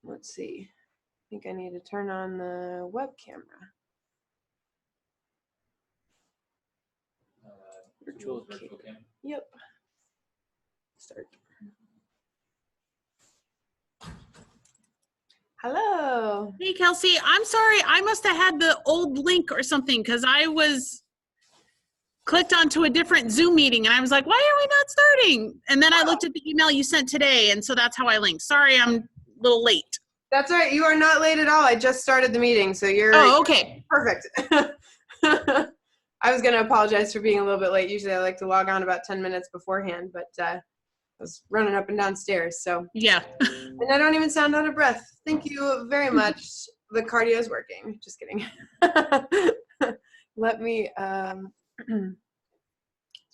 Let's see. I think I need to turn on the web camera. Virtual cam. Yep. Start. Hello. Hey, Kelsey, I'm sorry. I must have had the old link or something because I was clicked onto a different Zoom meeting and I was like, why are we not starting? And then I looked at the email you sent today, and so that's how I linked. Sorry, I'm a little late. That's all right. You are not late at all. I just started the meeting, so you're okay. Perfect. I was going to apologize for being a little bit late. Usually I like to log on about 10 minutes beforehand, but I was running up and down stairs. So yeah. And I don't even sound out of breath. Thank you very much. The cardio is working. Just kidding. Let me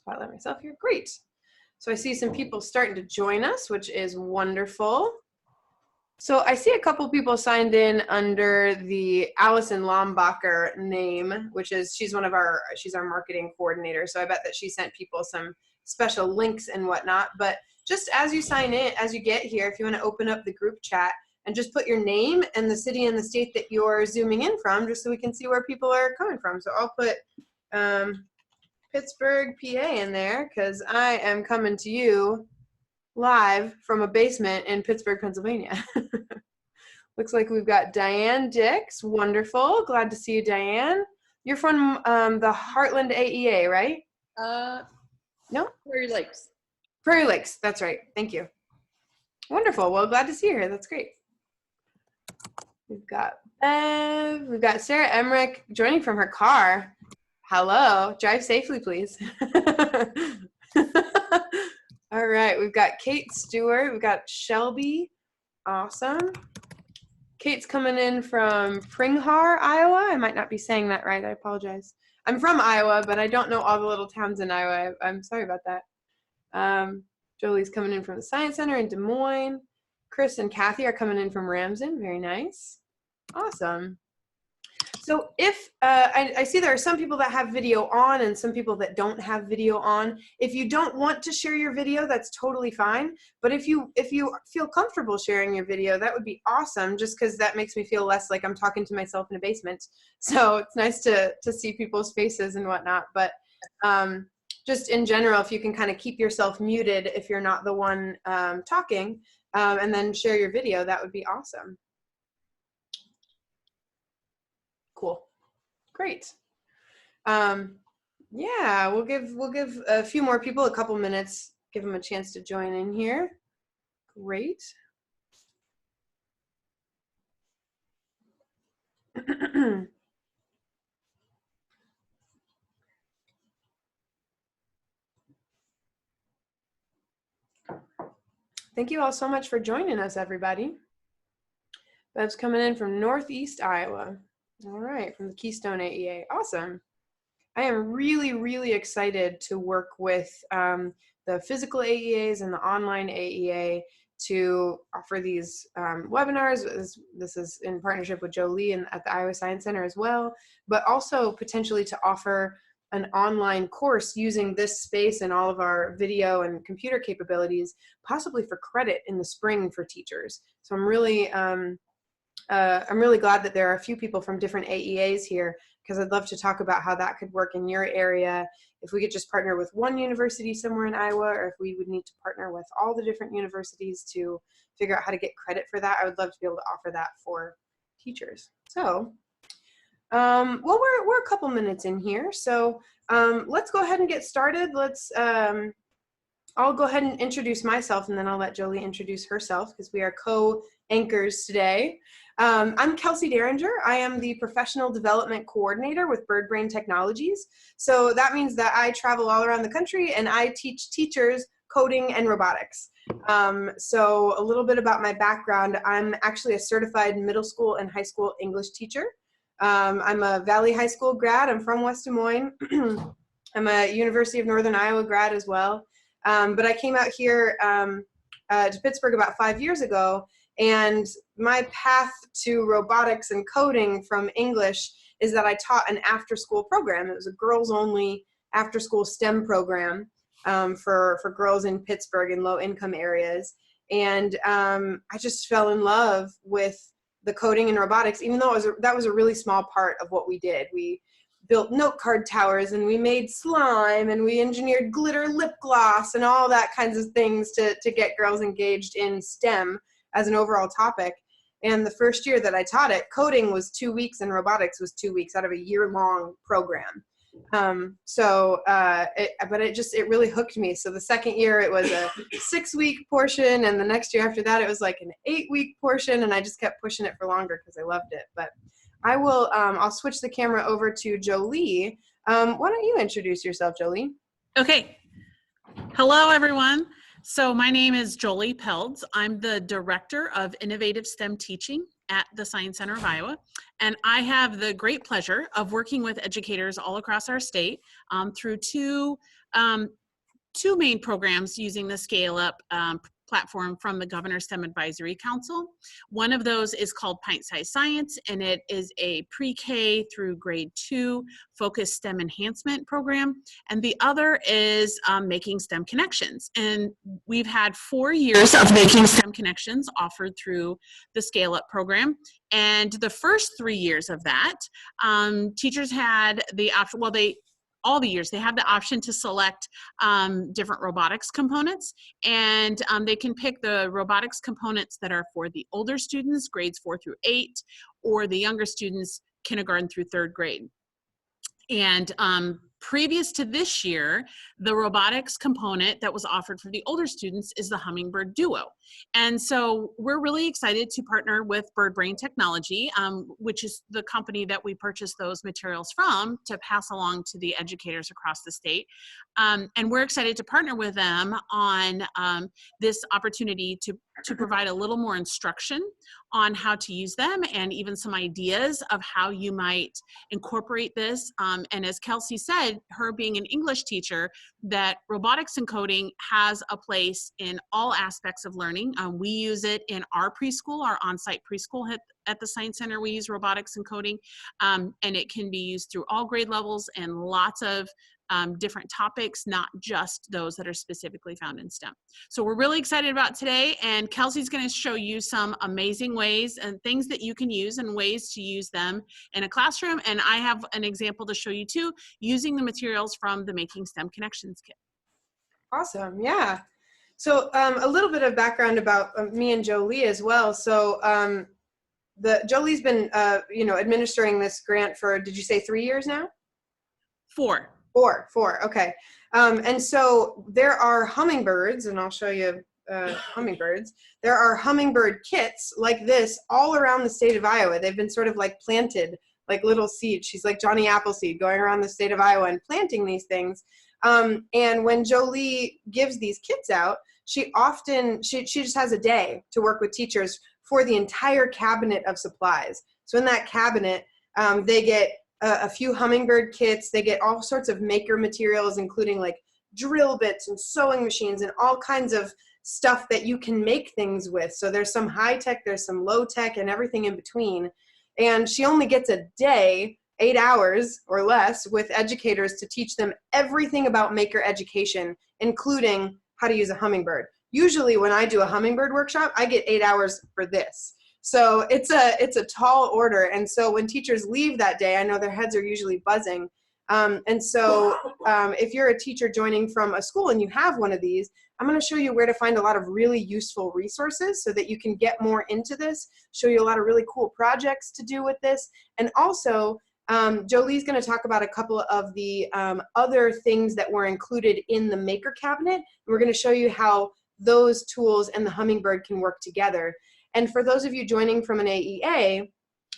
spotlight myself here. Great. So I see some people starting to join us, which is wonderful. So I see a couple people signed in under the Allison Lombacher name, which is, she's our marketing coordinator. So I bet that she sent people some special links and whatnot. But just as you sign in, as you get here, if you want to open up the group chat and just put your name and the city and the state that you're zooming in from, just so we can see where people are coming from. So I'll put Pittsburgh, PA in there because I am coming to you live from a basement in Pittsburgh, Pennsylvania. Looks like we've got Diane Dix. Wonderful. Glad to see you, Diane. You're from the Heartland AEA, right? No? Prairie Lakes. Prairie Lakes. That's right. Thank you. Wonderful. Well, glad to see you here. That's great. We've got Bev. We've got Sarah Emmerich joining from her car. Hello. Drive safely, please. All right, we've got Kate Stewart, we've got Shelby, awesome. Kate's coming in from Pringhar, Iowa. I might not be saying that right, I apologize. I'm from Iowa, but I don't know all the little towns in Iowa. I'm sorry about that. Jolie's coming in from the Science Center in Des Moines. Chris and Kathy are coming in from Ramsden, very nice. Awesome. So if, I see there are some people that have video on and some people that don't have video on. If you don't want to share your video, that's totally fine. But if you feel comfortable sharing your video, that would be awesome, just because that makes me feel less like I'm talking to myself in a basement. So it's nice to see people's faces and whatnot. But just in general, if you can kind of keep yourself muted if you're not the one talking, and then share your video, that would be awesome. Cool. Great. Yeah, we'll give a few more people a couple minutes, give them a chance to join in here. Great. Thank you all so much for joining us, everybody. Bev's coming in from Northeast Iowa. All right, from the Keystone AEA. Awesome. I am really, really excited to work with the physical AEAs and the online AEA to offer these webinars. This is in partnership with Jolie and at the Iowa Science Center as well, but also potentially to offer an online course using this space and all of our video and computer capabilities, possibly for credit in the spring for teachers. So I'm really glad that there are a few people from different AEAs here, because I'd love to talk about how that could work in your area. If we could just partner with one university somewhere in Iowa, or if we would need to partner with all the different universities to figure out how to get credit for that, I would love to be able to offer that for teachers. So, well, we're a couple minutes in here, so let's go ahead and get started. I'll go ahead and introduce myself, and then I'll let Jolie introduce herself, because we are co-anchors today. I'm Kelsey Derringer. I am the Professional Development Coordinator with BirdBrain Technologies. So that means that I travel all around the country and I teach teachers coding and robotics. So a little bit about my background. I'm actually a certified middle school and high school English teacher. I'm a Valley High School grad. I'm from West Des Moines. I'm a University of Northern Iowa grad as well. But I came out here to Pittsburgh about 5 years ago, and my path to robotics and coding from English is that I taught an after-school program. It was a girls-only after-school STEM program for girls in Pittsburgh in low-income areas. And I just fell in love with the coding and robotics, even though that was a really small part of what we did. We built note card towers, and we made slime, and we engineered glitter lip gloss and all that kinds of things to get girls engaged in STEM as an overall topic. And the first year that I taught it, coding was 2 weeks and robotics was 2 weeks out of a year-long program. But it really hooked me. So the second year it was a 6-week portion, and the next year after that it was like an 8-week portion, and I just kept pushing it for longer because I loved it. But I'll switch the camera over to Jolie. Why don't you introduce yourself, Jolie? Okay. Hello, everyone. So my name is Jolie Pelds. I'm the Director of Innovative STEM Teaching at the Science Center of Iowa. And I have the great pleasure of working with educators all across our state through two main programs using the Scale Up platform from the Governor's STEM Advisory Council. One of those is called Pint Size Science, and it is a pre-K through grade 2 focused STEM enhancement program. And the other is Making STEM Connections. And we've had 4 years of Making STEM Connections offered through the Scale Up program. And the first 3 years of that, teachers had the option, all the years, they have the option to select different robotics components, and they can pick the robotics components that are for the older students, grades 4 through 8, or the younger students, kindergarten through 3rd grade. And previous to this year, the robotics component that was offered for the older students is the Hummingbird Duo. And so we're really excited to partner with BirdBrain Technology, which is the company that we purchased those materials from, to pass along to the educators across the state. And we're excited to partner with them on this opportunity to provide a little more instruction on how to use them, and even some ideas of how you might incorporate this. And as Kelsey said, her being an English teacher, that robotics and coding has a place in all aspects of learning. We use it in our preschool, our on-site preschool at the Science Center. We use robotics and coding, and it can be used through all grade levels and lots of different topics, not just those that are specifically found in STEM. So we're really excited about today, and Kelsey's going to show you some amazing ways and things that you can use and ways to use them in a classroom. And I have an example to show you too, using the materials from the Making STEM Connections kit. Awesome, yeah. So a little bit of background about me and Jolie as well. So Jolie's been administering this grant for, did you say 3 years now? 4. Four, okay. And so there are hummingbirds, and I'll show you hummingbirds. There are hummingbird kits like this all around the state of Iowa. They've been sort of like planted like little seeds. She's like Johnny Appleseed going around the state of Iowa and planting these things. And when Jolie gives these kits out, she just has a day to work with teachers for the entire cabinet of supplies. So in that cabinet, they get a few hummingbird kits. They get all sorts of maker materials, including like drill bits and sewing machines and all kinds of stuff that you can make things with. So there's some high tech, there's some low tech, and everything in between. And she only gets a day, 8 hours or less, with educators to teach them everything about maker education, including how to use a hummingbird. Usually when I do a hummingbird workshop, I get 8 hours for this. So it's a tall order. And so when teachers leave that day, I know their heads are usually buzzing. And so if you're a teacher joining from a school and you have one of these, I'm going to show you where to find a lot of really useful resources so that you can get more into this, show you a lot of really cool projects to do with this. And also, Jolie's going to talk about a couple of the other things that were included in the maker cabinet. And we're going to show you how those tools and the Hummingbird can work together. And for those of you joining from an AEA,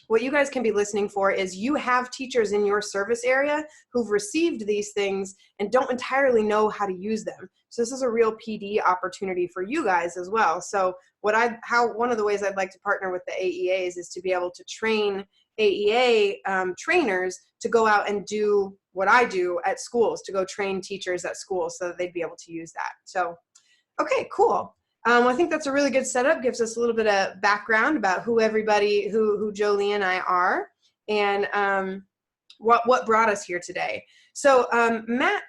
what you guys can be listening for is you have teachers in your service area who've received these things and don't entirely know how to use them. So this is a real PD opportunity for you guys as well. So one of the ways I'd like to partner with the AEAs is to be able to train AEA trainers to go out and do what I do at schools, to go train teachers at schools so that they'd be able to use that. So, okay, cool. I think that's a really good setup. Gives us a little bit of background about who Jolie and I are, and what brought us here today. So Matt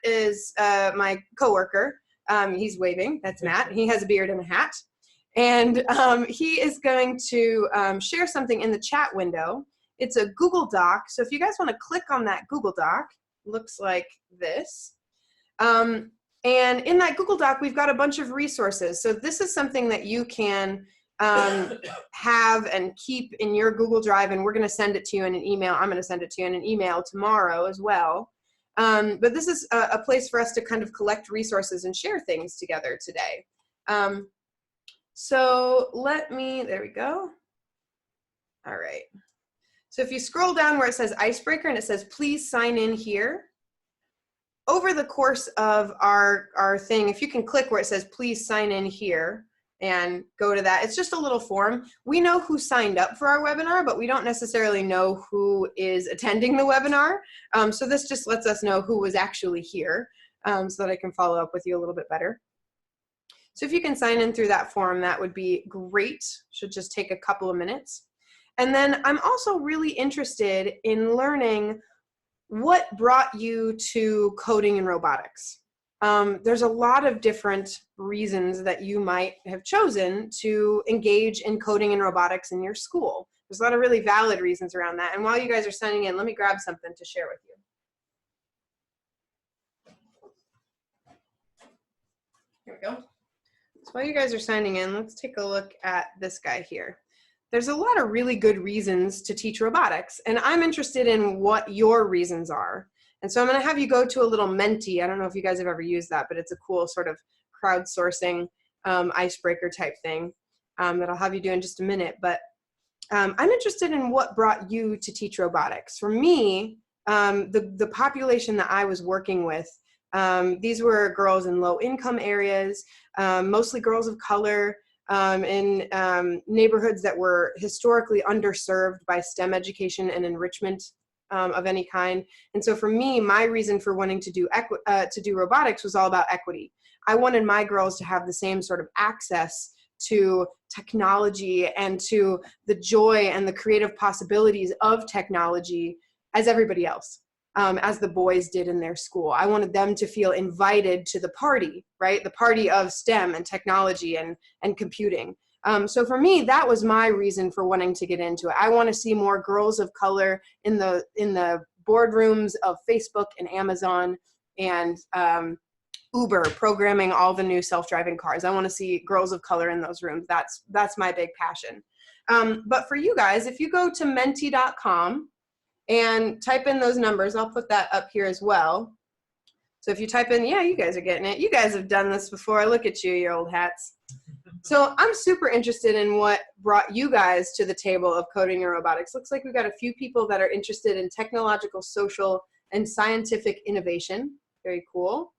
is my coworker. He's waving. That's Matt. He has a beard and a hat. And he is going to share something in the chat window. It's a Google Doc. So if you guys want to click on that Google Doc, looks like this. And in that Google Doc, we've got a bunch of resources. So this is something that you can have and keep in your Google Drive, and we're going to send it to you in an email. I'm going to send it to you in an email tomorrow as well. But this is a place for us to kind of collect resources and share things together today. So there we go. All right. So if you scroll down where it says Icebreaker and it says, please sign in here. Over the course of our thing, if you can click where it says, please sign in here and go to that, it's just a little form. We know who signed up for our webinar, but we don't necessarily know who is attending the webinar. So this just lets us know who was actually here so that I can follow up with you a little bit better. So if you can sign in through that form, that would be great. Should just take a couple of minutes. And then I'm also really interested in learning what brought you to coding and robotics. There's a lot of different reasons that you might have chosen to engage in coding and robotics in your school. There's a lot of really valid reasons around that. And while you guys are signing in, let me grab something to share with you. Here we go. So while you guys are signing in, let's take a look at this guy here. There's a lot of really good reasons to teach robotics, and I'm interested in what your reasons are. And so I'm going to have you go to a little Menti. I don't know if you guys have ever used that, but it's a cool sort of crowdsourcing icebreaker type thing that I'll have you do in just a minute. But I'm interested in what brought you to teach robotics. For me, the population that I was working with, these were girls in low-income areas, mostly girls of color, in neighborhoods that were historically underserved by STEM education and enrichment of any kind. And so for me, my reason for wanting to do robotics was all about equity. I wanted my girls to have the same sort of access to technology and to the joy and the creative possibilities of technology as everybody else. As the boys did in their school. I wanted them to feel invited to the party, right? The party of STEM and technology and computing. So for me, that was my reason for wanting to get into it. I want to see more girls of color in the boardrooms of Facebook and Amazon and Uber programming all the new self-driving cars. I want to see girls of color in those rooms. That's my big passion. But for you guys, if you go to menti.com and type in those numbers, I'll put that up here as well. So if you type in, yeah, you guys are getting it. You guys have done this before. Look at you, your old hats. So I'm super interested in what brought you guys to the table of coding and robotics. Looks like we've got a few people that are interested in technological, social, and scientific innovation. Very cool.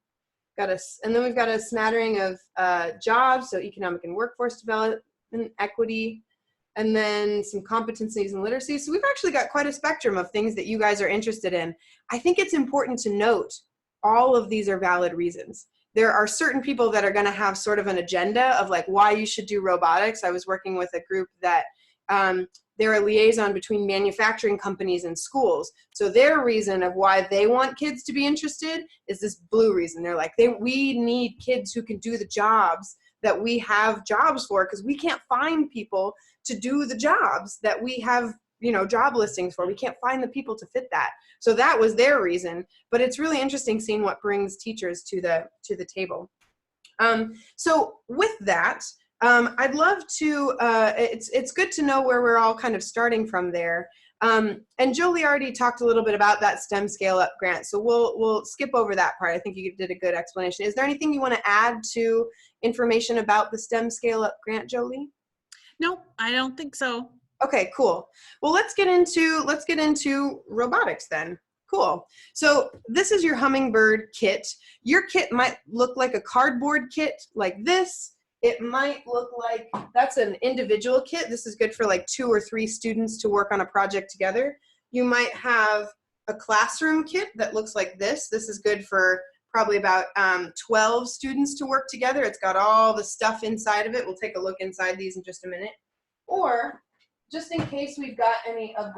And then we've got a smattering of jobs, so economic and workforce development, equity, and then some competencies and literacy. So we've actually got quite a spectrum of things that you guys are interested in. I think it's important to note all of these are valid reasons. There are certain people that are going to have sort of an agenda of like why you should do robotics. I was working with a group that they're a liaison between manufacturing companies and schools. So their reason of why they want kids to be interested is this blue reason. They're like, we need kids who can do the jobs that we have jobs for, because we can't find people to do the jobs that we have, job listings for. We can't find the people to fit that. So that was their reason. But it's really interesting seeing what brings teachers to the table. So with that, I'd love to, it's good to know where we're all kind of starting from there. And Jolie already talked a little bit about that STEM Scale Up grant, so we'll skip over that part. I think you did a good explanation. Is there anything you want to add to information about the STEM Scale Up grant, Jolie? No, I don't think so. Okay, cool. Well, let's get into robotics then. Cool. So this is your Hummingbird kit. Your kit might look like a cardboard kit like this. It might look like, that's an individual kit. This is good for like 2 or 3 students to work on a project together. You might have a classroom kit that looks like this. This is good for probably about 12 students to work together. It's got all the stuff inside of it. We'll take a look inside these in just a minute. Or just in case we've got any of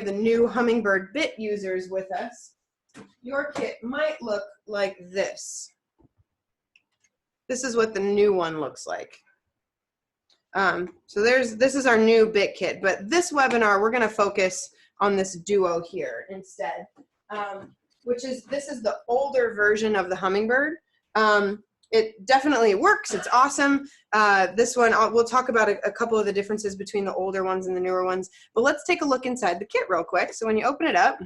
the new Hummingbird Bit users with us, your kit might look like this. This is what the new one looks like. So this is our new bit kit, but this webinar, we're going to focus on this Duo here instead, this is the older version of the Hummingbird. It definitely works. It's awesome. This one, we'll talk about a couple of the differences between the older ones and the newer ones, but let's take a look inside the kit real quick. So when you open it up,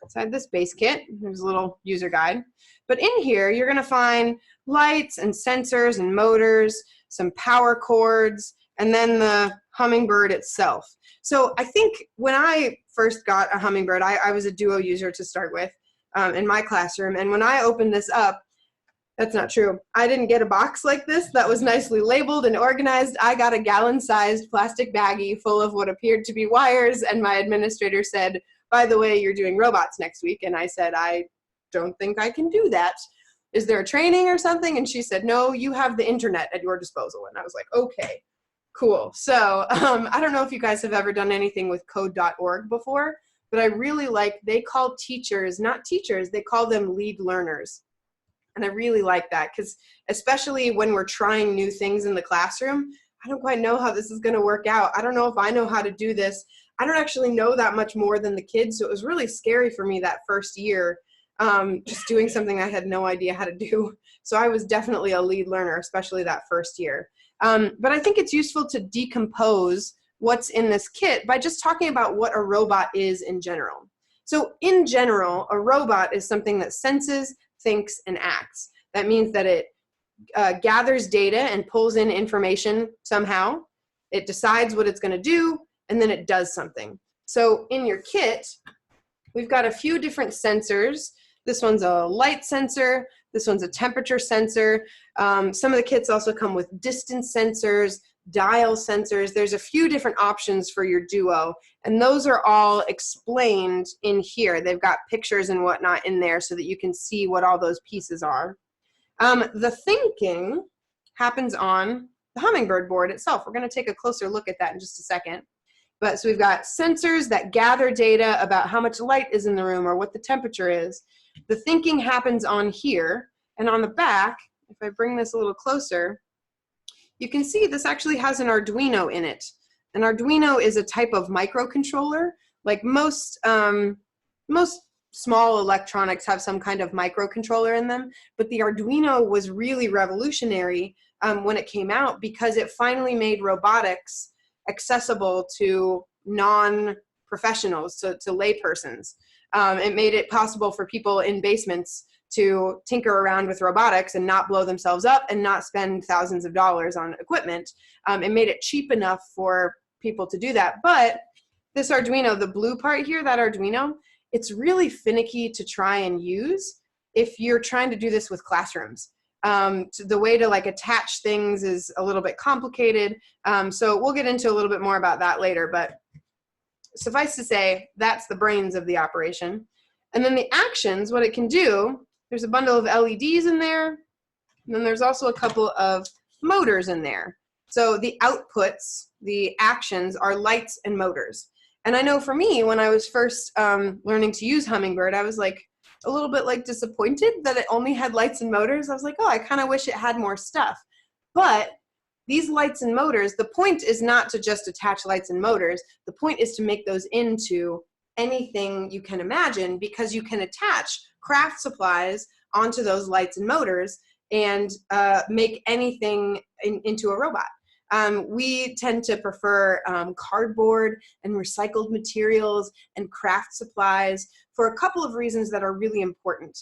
inside this base kit, there's a little user guide. But in here, you're going to find lights and sensors and motors, some power cords, and then the Hummingbird itself. So I think when I first got a Hummingbird, I was a Duo user to start with in my classroom. And when I opened this up, that's not true. I didn't get a box like this that was nicely labeled and organized. I got a gallon-sized plastic baggie full of what appeared to be wires, and my administrator said, by the way, you're doing robots next week. And I said, I don't think I can do that. Is there a training or something? And she said, no, you have the internet at your disposal. And I was like, okay, cool. So I don't know if you guys have ever done anything with code.org before, but I really like, they call teachers, not teachers, they call them lead learners. And I really like that because especially when we're trying new things in the classroom, I don't quite know how this is going to work out. I don't know if I know how to do this. I don't actually know that much more than the kids. So it was really scary for me that first year, just doing something I had no idea how to do. So I was definitely a lead learner, especially that first year. But I think it's useful to decompose what's in this kit by just talking about what a robot is in general. So in general, a robot is something that senses, thinks, and acts. That means that it gathers data and pulls in information somehow. It decides what it's going to do, and then it does something. So in your kit, we've got a few different sensors. This one's a light sensor. This one's a temperature sensor. Some of the kits also come with distance sensors, dial sensors. There's a few different options for your Duo, and those are all explained in here. They've got pictures and whatnot in there so that you can see what all those pieces are. The thinking happens on the Hummingbird board itself. We're going to take a closer look at that in just a second. But so we've got sensors that gather data about how much light is in the room or what the temperature is. The thinking happens on here, and on the back, if I bring this a little closer, you can see this actually has an Arduino in it. An Arduino is a type of microcontroller. Like most small electronics have some kind of microcontroller in them, but the Arduino was really revolutionary when it came out because it finally made robotics accessible to non-professionals, to laypersons. It made it possible for people in basements to tinker around with robotics and not blow themselves up and not spend thousands of dollars on equipment. It made it cheap enough for people to do that. But this Arduino, the blue part here, that Arduino, it's really finicky to try and use if you're trying to do this with classrooms. The way to like attach things is a little bit complicated. So we'll get into a little bit more about that later, but suffice to say, that's the brains of the operation. And then the actions, what it can do, there's a bundle of LEDs in there, and then there's also a couple of motors in there. So the outputs, the actions, are lights and motors. And I know for me, when I was first learning to use Hummingbird, I was like a little bit like disappointed that it only had lights and motors. I was like, oh, I kind of wish it had more stuff. But these lights and motors, the point is not to just attach lights and motors. The point is to make those into anything you can imagine, because you can attach craft supplies onto those lights and motors and make anything into a robot. We tend to prefer cardboard and recycled materials and craft supplies for a couple of reasons that are really important.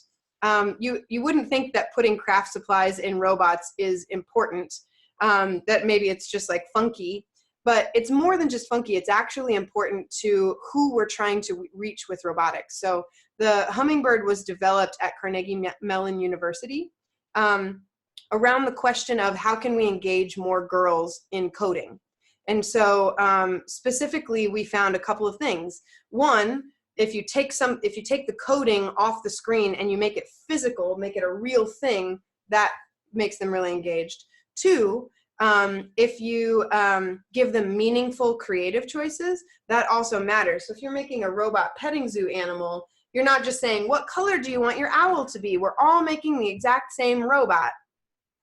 You wouldn't think that putting craft supplies in robots is important, that maybe it's just like funky, but it's more than just funky. It's actually important to who we're trying to reach with robotics. So the Hummingbird was developed at Carnegie Mellon University around the question of how can we engage more girls in coding. And so specifically, we found a couple of things. One, if you take the coding off the screen and you make it physical, make it a real thing, that makes them really engaged. Two, if you give them meaningful creative choices, that also matters. So if you're making a robot petting zoo animal, You're not just saying, what color do you want your owl to be? We're all making the exact same robot.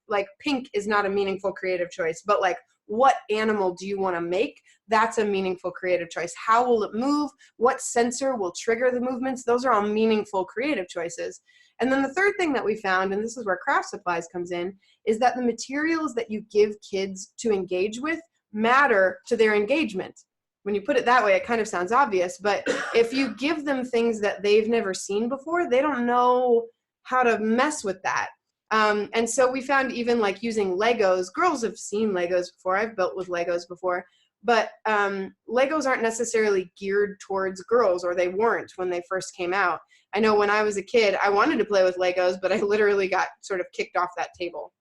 Like pink is not a meaningful creative choice, but like what animal do you want to make? That's a meaningful creative choice. How will it move? What sensor will trigger the movements? Those are all meaningful creative choices. And then the third thing that we found, and this is where craft supplies comes in, is that the materials that you give kids to engage with matter to their engagement. When you put it that way, it kind of sounds obvious, but if you give them things that they've never seen before, they don't know how to mess with that. And so we found even like using Legos, girls have seen Legos before, I've built with Legos before, but Legos aren't necessarily geared towards girls, or they weren't when they first came out. I know when I was a kid, I wanted to play with Legos, but I literally got sort of kicked off that table.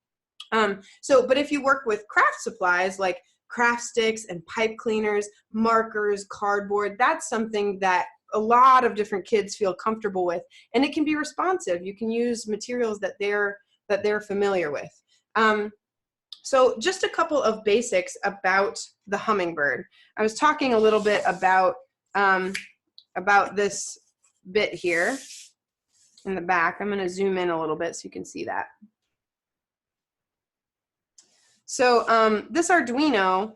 But if you work with craft supplies like craft sticks and pipe cleaners, markers, cardboard, that's something that a lot of different kids feel comfortable with, and it can be responsive. You can use materials that they're familiar with. So just a couple of basics about the Hummingbird. I was talking a little bit about this bit here in the back. I'm going to zoom in a little bit so you can see that. So this Arduino,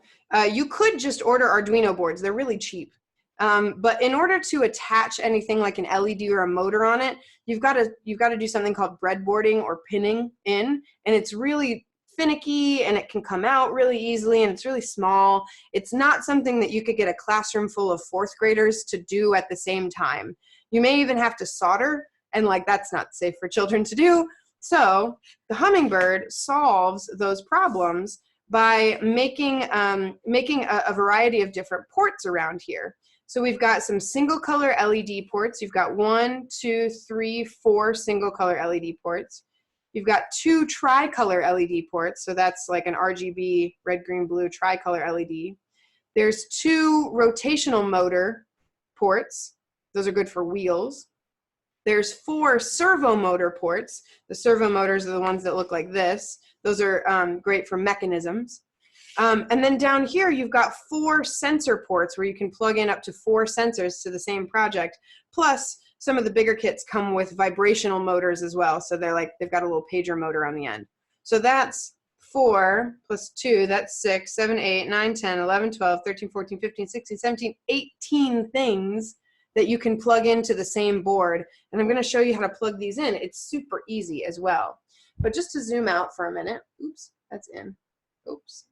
you could just order Arduino boards. They're really cheap. But in order to attach anything like an LED or a motor on it, you've got to do something called breadboarding or pinning in, and it's really finicky and it can come out really easily and it's really small. It's not something that you could get a classroom full of fourth graders to do at the same time. You may even have to solder, and like that's not safe for children to do. So the Hummingbird solves those problems by making a variety of different ports around here. So we've got some single color LED ports. You've got 1, 2, 3, 4 single color LED ports. You've got 2 tricolor LED ports. So that's like an RGB, red, green, blue tricolor LED. There's 2 rotational motor ports. Those are good for wheels. There's 4 servo motor ports. The servo motors are the ones that look like this. Those are great for mechanisms. And then down here, you've got 4 sensor ports where you can plug in up to 4 sensors to the same project. Plus, some of the bigger kits come with vibrational motors as well. So they've got a little pager motor on the end. So that's 4 plus 2, that's 6, 7, 8, 9, 10, 11, 12, 13, 14, 15, 16, 17, 18 things that you can plug into the same board. And I'm going to show you how to plug these in. It's super easy as well. But just to zoom out for a minute. Oops, that's in. Oops.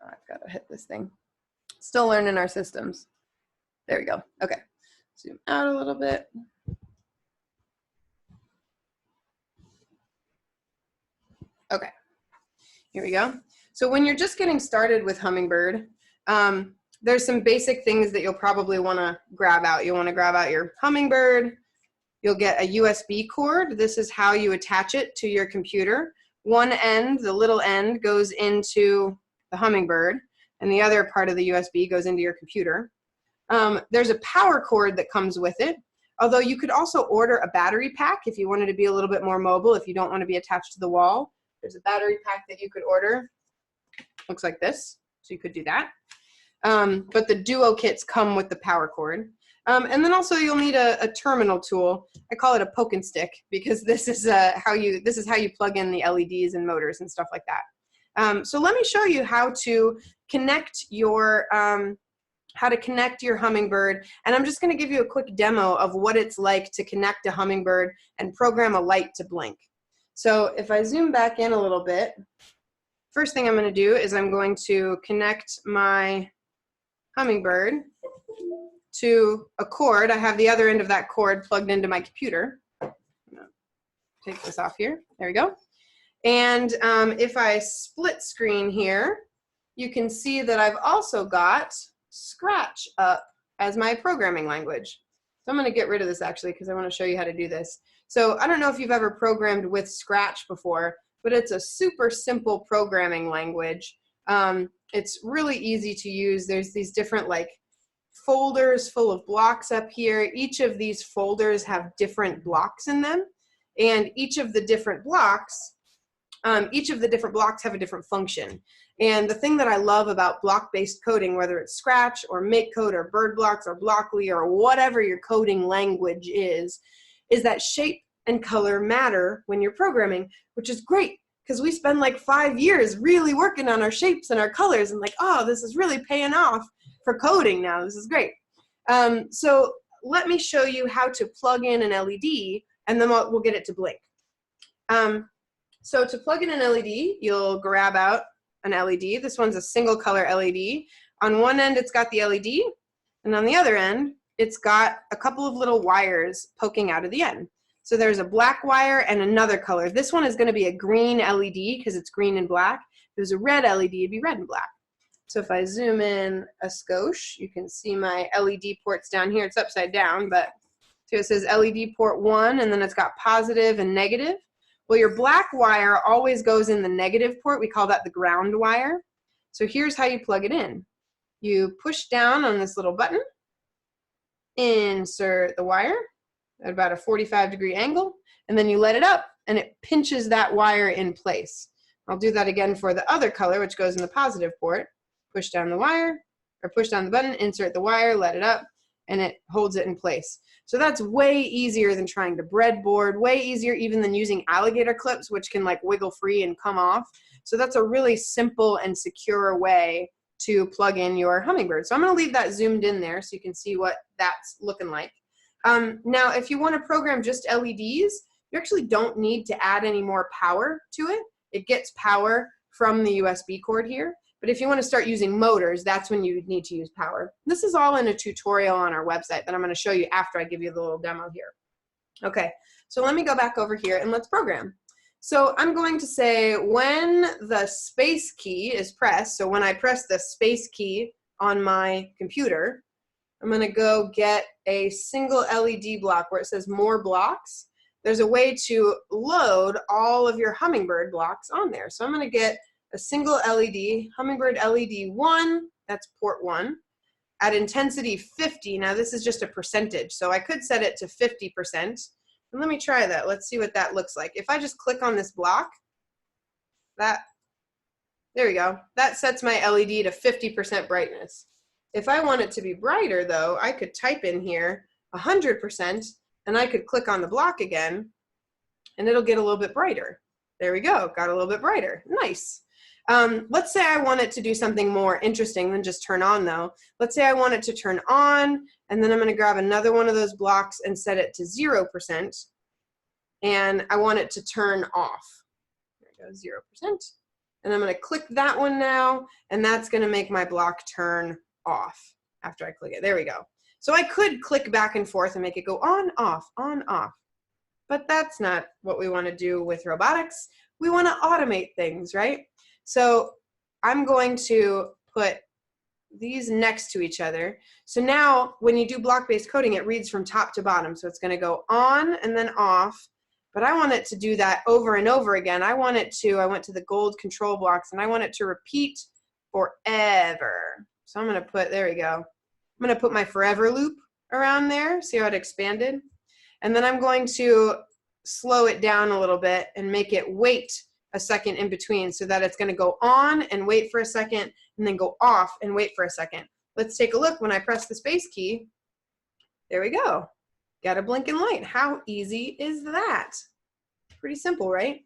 Oh, I've got to hit this thing. Still learning our systems. There we go. Okay. Zoom out a little bit. Okay. Here we go. So when you're just getting started with Hummingbird, there's some basic things that you'll probably want to grab out. You'll want to grab out your Hummingbird. You'll get a USB cord. This is how you attach it to your computer. One end, the little end, goes into the Hummingbird, and the other part of the USB goes into your computer. There's a power cord that comes with it, although you could also order a battery pack if you wanted to be a little bit more mobile, if you don't want to be attached to the wall. There's a battery pack that you could order. Looks like this, so you could do that. But the Duo kits come with the power cord. And then also you'll need a terminal tool. I call it a poke and stick because this is how you plug in the LEDs and motors and stuff like that. So let me show you how to connect your Hummingbird, and I'm just going to give you a quick demo of what it's like to connect a Hummingbird and program a light to blink. So if I zoom back in a little bit, first thing I'm going to do is I'm going to connect my Hummingbird to a cord. I have the other end of that cord plugged into my computer. Take this off here. There we go. And if I split screen here, you can see that I've also got Scratch up as my programming language. So I'm going to get rid of this actually because I want to show you how to do this. So I don't know if you've ever programmed with Scratch before, but it's a super simple programming language. It's really easy to use. There's these different like folders full of blocks up here. Each of these folders have different blocks in them, and each of the different blocks Each of the different blocks have a different function. And the thing that I love about block-based coding, whether it's Scratch or MakeCode or BirdBlocks or Blockly or whatever your coding language is that shape and color matter when you're programming, which is great because we spend like 5 years really working on our shapes and our colors and like, oh, this is really paying off for coding now. This is great. So let me show you how to plug in an LED, and then we'll get it to blink. So to plug in an LED, you'll grab out an LED. This one's a single color LED. On one end, it's got the LED, and on the other end, it's got a couple of little wires poking out of the end. So there's a black wire and another color. This one is going to be a green LED because it's green and black. If it was a red LED, it'd be red and black. So if I zoom in a skosh, you can see my LED ports down here. It's upside down, but so it says LED port 1, and then it's got positive and negative. Well, your black wire always goes in the negative port. We call that the ground wire. So here's how you plug it in. You push down on this little button, insert the wire at about a 45-degree angle, and then you let it up, and it pinches that wire in place. I'll do that again for the other color, which goes in the positive port. Push down the wire, or push down the button, insert the wire, let it up, and it holds it in place. So that's way easier than trying to breadboard, way easier even than using alligator clips, which can like wiggle free and come off. So that's a really simple and secure way to plug in your Hummingbird. So I'm going to leave that zoomed in there so you can see what that's looking like. Now, if you want to program just LEDs, you actually don't need to add any more power to it. It gets power from the USB cord here. But if you want to start using motors, that's when you need to use power. This is all in a tutorial on our website that I'm going to show you after I give you the little demo here. Okay, so let me go back over here and let's program. So I'm going to say when the space key is pressed, so when I press the space key on my computer, I'm going to go get a single LED block where it says more blocks. There's a way to load all of your Hummingbird blocks on there. So I'm going to get a single LED, Hummingbird LED 1, that's port 1, at intensity 50. Now this is just a percentage, so I could set it to 50%. And let me try that. Let's see what that looks like. If I just click on this block, there we go. That sets my LED to 50% brightness. If I want it to be brighter though, I could type in here 100%, and I could click on the block again, and it'll get a little bit brighter. There we go, got a little bit brighter. Nice. Let's say I want it to do something more interesting than just turn on though. Let's say I want it to turn on, and then I'm going to grab another one of those blocks and set it to 0%, and I want it to turn off. There we go, 0%. And I'm going to click that one now, and that's going to make my block turn off after I click it. There we go. So I could click back and forth and make it go on, off, but that's not what we want to do with robotics. We want to automate things, right? So I'm going to put these next to each other. So now when you do block-based coding, it reads from top to bottom. So it's going to go on and then off, but I want it to do that over and over again. I went to the gold control blocks, and I want it to repeat forever. So I'm going to put, there we go. I'm going to put my forever loop around there. See how it expanded? And then I'm going to slow it down a little bit and make it wait a second in between, so that it's going to go on and wait for a second and then go off and wait for a second. Let's take a look. When I press the space key, there we go. Got a blinking light. How easy is that? Pretty simple, right?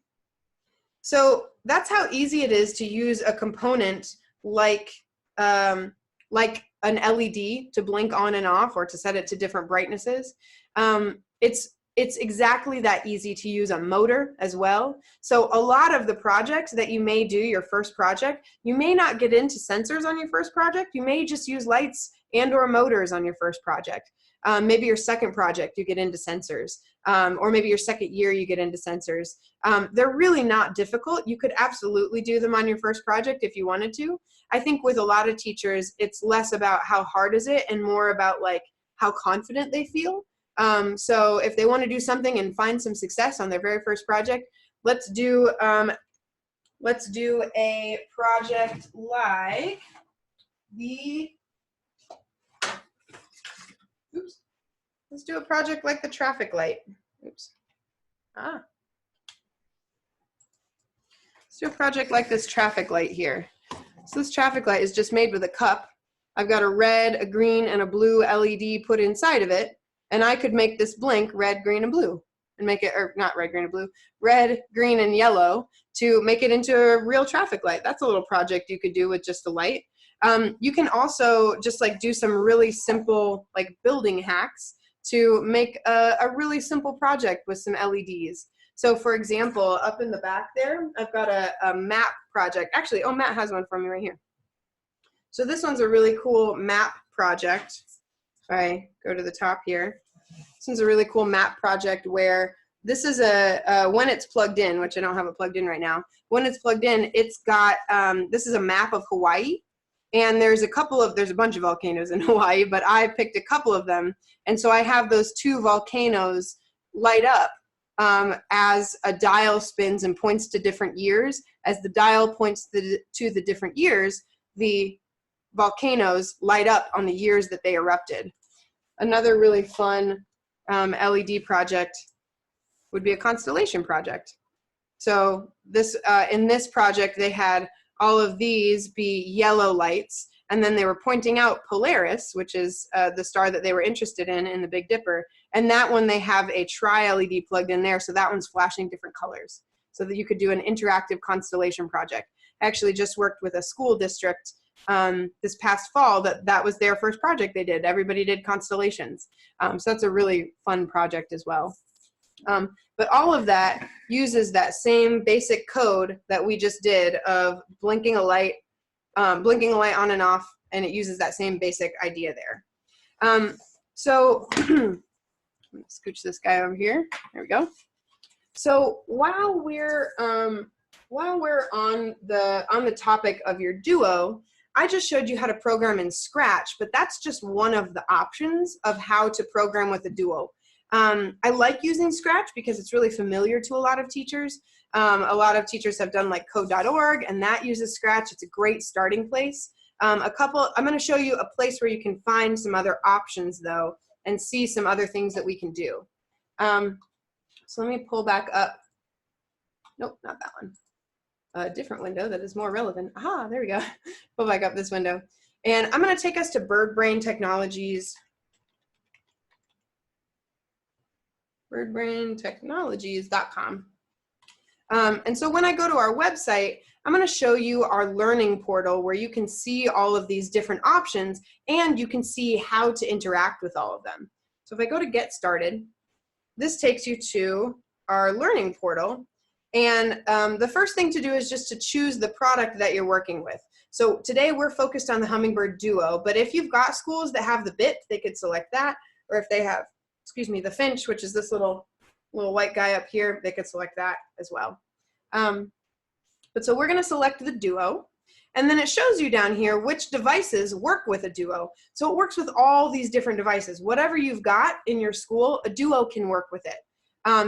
So that's how easy it is to use a component like an LED to blink on and off, or to set it to different brightnesses. It's exactly that easy to use a motor as well. So a lot of the projects that you may do, your first project, you may not get into sensors on your first project. You may just use lights and or motors on your first project. Maybe your second project, you get into sensors. Or maybe your second year, you get into sensors. They're really not difficult. You could absolutely do them on your first project if you wanted to. I think with a lot of teachers, it's less about how hard is it and more about like how confident they feel. So if they want to do something and find some success on their very first project, let's do a project like let's do a project like the traffic light. Let's do a project like this traffic light here. So this traffic light is just made with a cup. I've got a red, a green, and a blue LED put inside of it, and I could make this blink red, green, and blue, and make it, or not red, green, and blue, red, green, and yellow to make it into a real traffic light. That's a little project you could do with just a light. You can also just like do some really simple like building hacks to make a really simple project with some LEDs. So for example, up in the back there, I've got a map project. Actually, oh, Matt has one for me right here. So this one's a really cool map project. If I go to the top here, this one's a really cool map project where this is when it's plugged in, which I don't have it plugged in right now. When it's plugged in, it's got, this is a map of Hawaii. And there's a bunch of volcanoes in Hawaii, but I picked a couple of them. And so I have those two volcanoes light up as a dial spins and points to different years. As the dial points to the different years, the volcanoes light up on the years that they erupted. Another really fun LED project would be a constellation project. So this in this project, they had all of these be yellow lights, and then they were pointing out Polaris, which is the star that they were interested in the Big Dipper, and that one they have a tri-LED plugged in there, so that one's flashing different colors, so that you could do an interactive constellation project. I actually just worked with a school district this past fall that was their first project they did. Everybody did constellations. So that's a really fun project as well. But all of that uses that same basic code that we just did of blinking a light on and off, and it uses that same basic idea there. So let me scooch this guy over here. There we go. So while we're on the topic of your Duo, I just showed you how to program in Scratch, but that's just one of the options of how to program with a Duo. I like using Scratch because it's really familiar to a lot of teachers. A lot of teachers have done like code.org, and that uses Scratch. It's a great starting place. I'm going to show you a place where you can find some other options though, and see some other things that we can do. So let me pull back up. Nope, not that one. A different window that is more relevant. Aha, there we go. Pull back up this window. And I'm going to take us to BirdBrain Technologies. BirdBrainTechnologies.com. And so when I go to our website, I'm going to show you our learning portal where you can see all of these different options and you can see how to interact with all of them. So if I go to Get Started, this takes you to our learning portal. And the first thing to do is just to choose the product that you're working with. So today we're focused on the Hummingbird Duo, but if you've got schools that have the bit, they could select that. Or if they have, excuse me, the Finch, which is this little white guy up here, they could select that as well. But so we're going to select the Duo, and then it shows you down here which devices work with a Duo. So it works with all these different devices. Whatever you've got in your school, a Duo can work with it.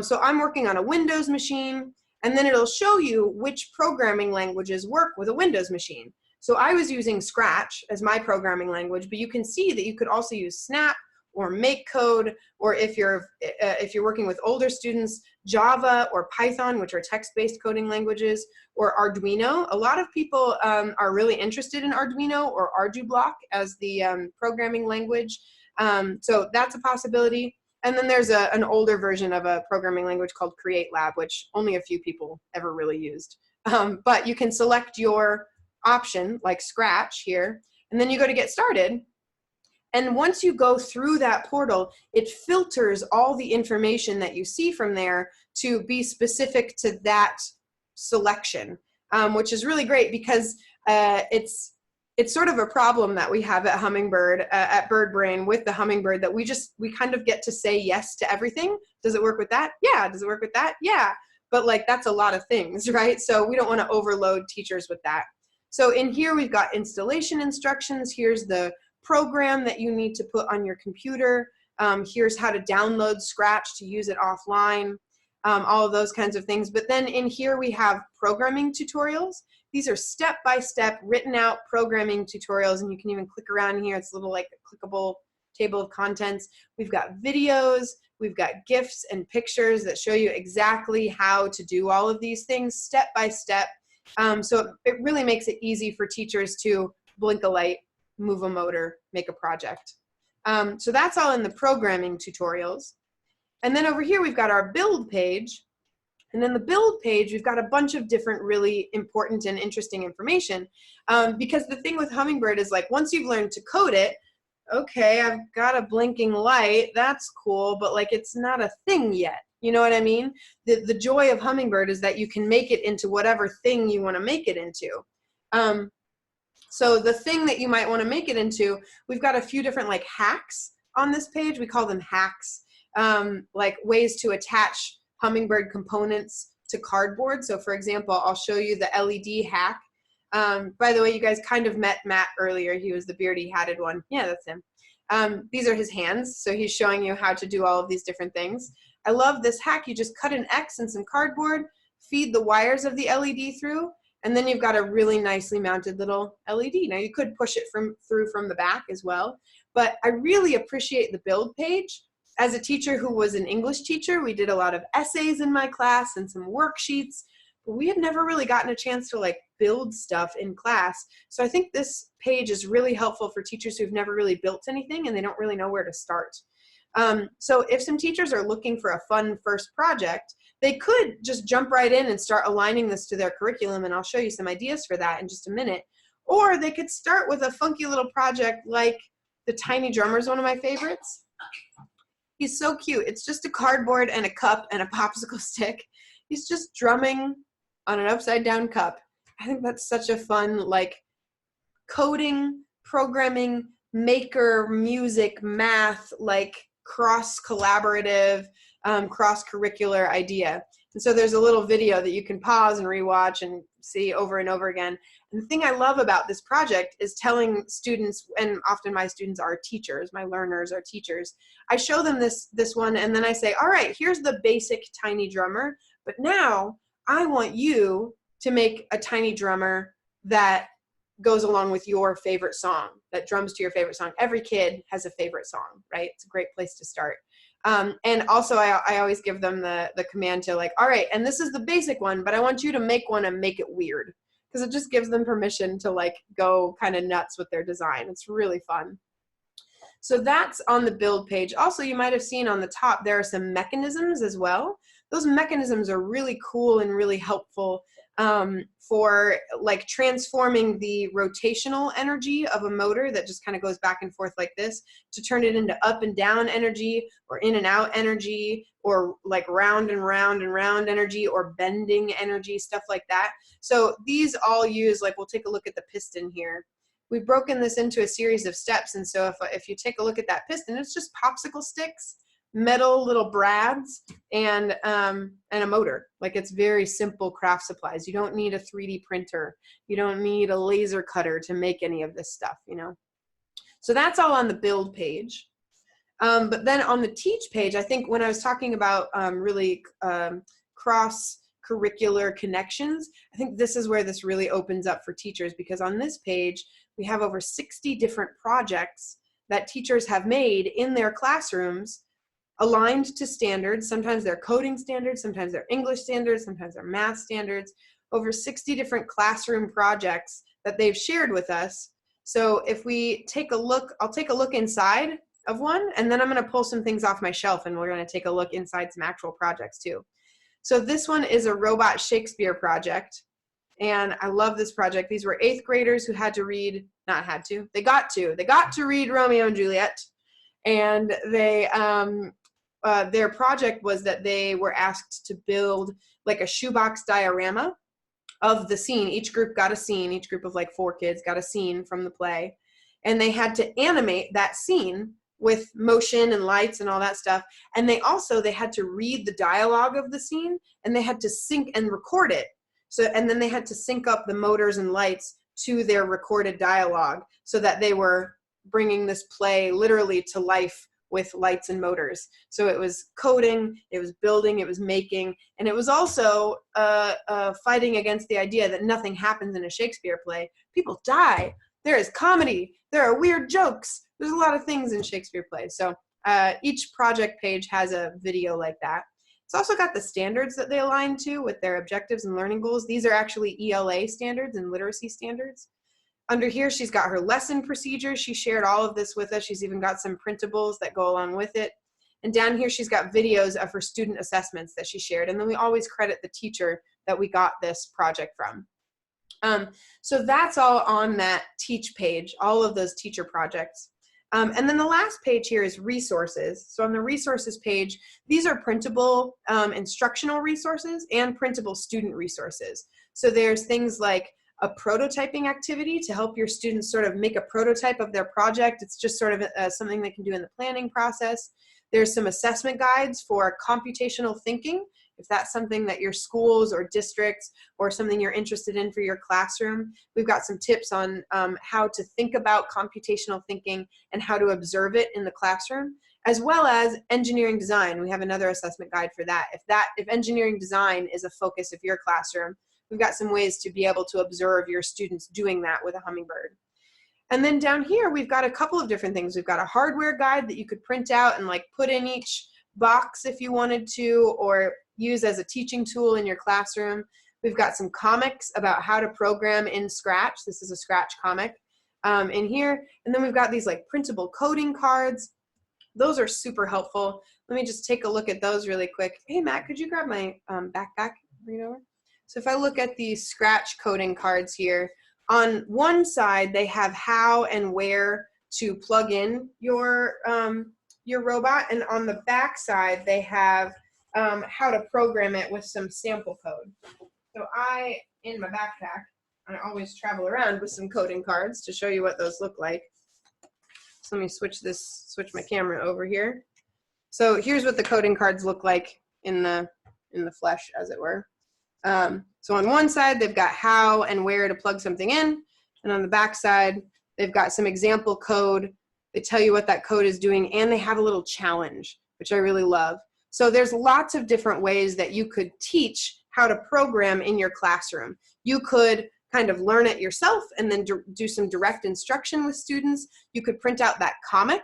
So I'm working on a Windows machine, and then it'll show you which programming languages work with a Windows machine. So I was using Scratch as my programming language, but you can see that you could also use Snap or MakeCode, or if you're working with older students, Java or Python, which are text-based coding languages, or Arduino. A lot of people are really interested in Arduino or Arduino as the programming language. So that's a possibility. And then there's an older version of a programming language called CreateLab, which only a few people ever really used. But you can select your option, like Scratch here, and then you go to Get Started. And once you go through that portal, it filters all the information that you see from there to be specific to that selection, which is really great because it's sort of a problem that we have at Hummingbird, at BirdBrain with the Hummingbird, that we kind of get to say yes to everything. Does it work with that? Yeah. Does it work with that? Yeah. But like, that's a lot of things, right? So we don't want to overload teachers with that. So in here, we've got installation instructions. Here's the program that you need to put on your computer. Here's how to download Scratch to use it offline, all of those kinds of things. But then in here we have programming tutorials. These are step-by-step written out programming tutorials, and you can even click around here. It's a little like a clickable table of contents. We've got videos, we've got GIFs and pictures that show you exactly how to do all of these things step by step So it really makes it easy for teachers to blink a light, move a motor, make a project. So that's all in the programming tutorials. And then over here, we've got our build page. And then the build page, we've got a bunch of different really important and interesting information. Because the thing with Hummingbird is like, once you've learned to code it, okay, I've got a blinking light, that's cool, but like it's not a thing yet. You know what I mean? The joy of Hummingbird is that you can make it into whatever thing you want to make it into. So the thing that you might want to make it into, we've got a few different like hacks on this page. We call them hacks, like ways to attach Hummingbird components to cardboard. So for example, I'll show you the LED hack. By the way, you guys kind of met Matt earlier. He was the beardy hatted one. Yeah, that's him. These are his hands. So he's showing you how to do all of these different things. I love this hack. You just cut an X in some cardboard, feed the wires of the LED through, and then you've got a really nicely mounted little LED. Now you could push it through from the back as well, but I really appreciate the build page. As a teacher who was an English teacher, we did a lot of essays in my class and some worksheets, but we had never really gotten a chance to like build stuff in class. So I think this page is really helpful for teachers who've never really built anything and they don't really know where to start. So if some teachers are looking for a fun first project, they could just jump right in and start aligning this to their curriculum, and I'll show you some ideas for that in just a minute. Or they could start with a funky little project like the Tiny Drummer is one of my favorites. He's so cute. It's just a cardboard and a cup and a popsicle stick. He's just drumming on an upside down cup. I think that's such a fun, like, coding, programming, maker, music, math, like cross-collaborative, cross-curricular idea. And so there's a little video that you can pause and rewatch and see over and over again. And the thing I love about this project is telling students, and often my students are teachers, my learners are teachers, I show them this one and then I say, all right, here's the basic tiny drummer, but now I want you to make a tiny drummer that goes along with your favorite song, that drums to your favorite song. Every kid has a favorite song, right? It's a great place to start. And also I always give them the command to like, all right, and this is the basic one, but I want you to make one and make it weird, because it just gives them permission to like go kind of nuts with their design. It's really fun. So that's on the build page. Also, you might have seen on the top, there are some mechanisms as well. Those mechanisms are really cool and really helpful for like transforming the rotational energy of a motor that just kind of goes back and forth like this to turn it into up and down energy, or in and out energy, or like round and round and round energy, or bending energy, stuff like that. So these all use, like, we'll take a look at the piston here. We've broken this into a series of steps, and so if you take a look at that piston, it's just popsicle sticks, metal little brads, and a motor. Like, it's very simple craft supplies. You don't need a 3D printer. You don't need a laser cutter to make any of this stuff, you know. So that's all on the build page. But then on the teach page, I think when I was talking about really cross-curricular connections, I think this is where this really opens up for teachers, because on this page, we have over 60 different projects that teachers have made in their classrooms, aligned to standards. Sometimes they're coding standards, sometimes they're English standards, sometimes they're math standards. Over 60 different classroom projects that they've shared with us. So if we take a look, I'll take a look inside of one, and then I'm going to pull some things off my shelf, and we're going to take a look inside some actual projects too. So this one is a robot Shakespeare project, and I love this project. These were 8th graders who had to read, not had to, they got to read Romeo and Juliet, and they their project was that they were asked to build like a shoebox diorama of the scene. Each group got a scene, each group of like 4 kids got a scene from the play, and they had to animate that scene with motion and lights and all that stuff. And they had to read the dialogue of the scene, and they had to sync and record it. So, and then they had to sync up the motors and lights to their recorded dialogue, so that they were bringing this play literally to life with lights and motors. So it was coding, it was building, it was making, and it was also fighting against the idea that nothing happens in a Shakespeare play. People die. There is comedy. There are weird jokes. There's a lot of things in Shakespeare plays. So each project page has a video like that. It's also got the standards that they align to with their objectives and learning goals. These are actually ELA standards and literacy standards. Under here, she's got her lesson procedures. She shared all of this with us. She's even got some printables that go along with it. And down here, she's got videos of her student assessments that she shared. And then we always credit the teacher that we got this project from. So that's all on that teach page, all of those teacher projects. And then the last page here is resources. So on the resources page, these are printable instructional resources and printable student resources. So there's things like a prototyping activity to help your students sort of make a prototype of their project. It's just sort of something they can do in the planning process. There's some assessment guides for computational thinking, if that's something that your schools or districts or something you're interested in for your classroom. We've got some tips on how to think about computational thinking and how to observe it in the classroom, as well as engineering design. We have another assessment guide for that. If engineering design is a focus of your classroom, we've got some ways to be able to observe your students doing that with a Hummingbird. And then down here, we've got a couple of different things. We've got a hardware guide that you could print out and like put in each box if you wanted to, or use as a teaching tool in your classroom. We've got some comics about how to program in Scratch. This is a Scratch comic in here. And then we've got these like printable coding cards. Those are super helpful. Let me just take a look at those really quick. Hey, Matt, could you grab my backpack? Bring it over. So if I look at these Scratch coding cards here, on one side, they have how and where to plug in your robot, and on the back side, they have how to program it with some sample code. So in my backpack, I always travel around with some coding cards to show you what those look like. So let me switch my camera over here. So here's what the coding cards look like in the flesh, as it were. So on one side, they've got how and where to plug something in, and on the back side, they've got some example code. They tell you what that code is doing, and they have a little challenge, which I really love. So there's lots of different ways that you could teach how to program in your classroom. You could kind of learn it yourself and then do some direct instruction with students. You could print out that comic,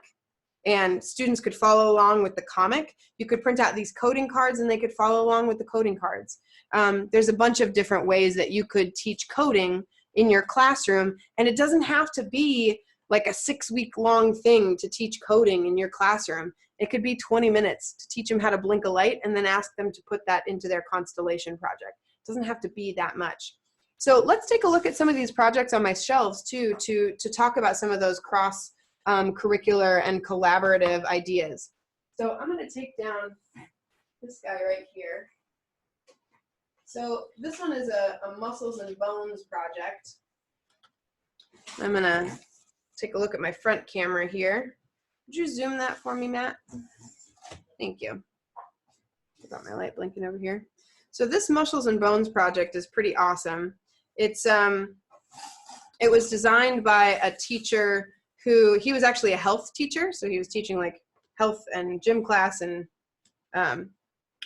and students could follow along with the comic. You could print out these coding cards, and they could follow along with the coding cards. There's a bunch of different ways that you could teach coding in your classroom, and it doesn't have to be like a 6-week-long thing to teach coding in your classroom. It could be 20 minutes to teach them how to blink a light and then ask them to put that into their Constellation project. It doesn't have to be that much. So let's take a look at some of these projects on my shelves too, to talk about some of those cross curricular and collaborative ideas. So I'm going to take down this guy right here. So this one is a muscles and bones project. I'm going to take a look at my front camera here. Would you zoom that for me, Matt? Thank you. I got my light blinking over here. So this muscles and bones project is pretty awesome. It was designed by a teacher he was actually a health teacher, so he was teaching like health and gym class and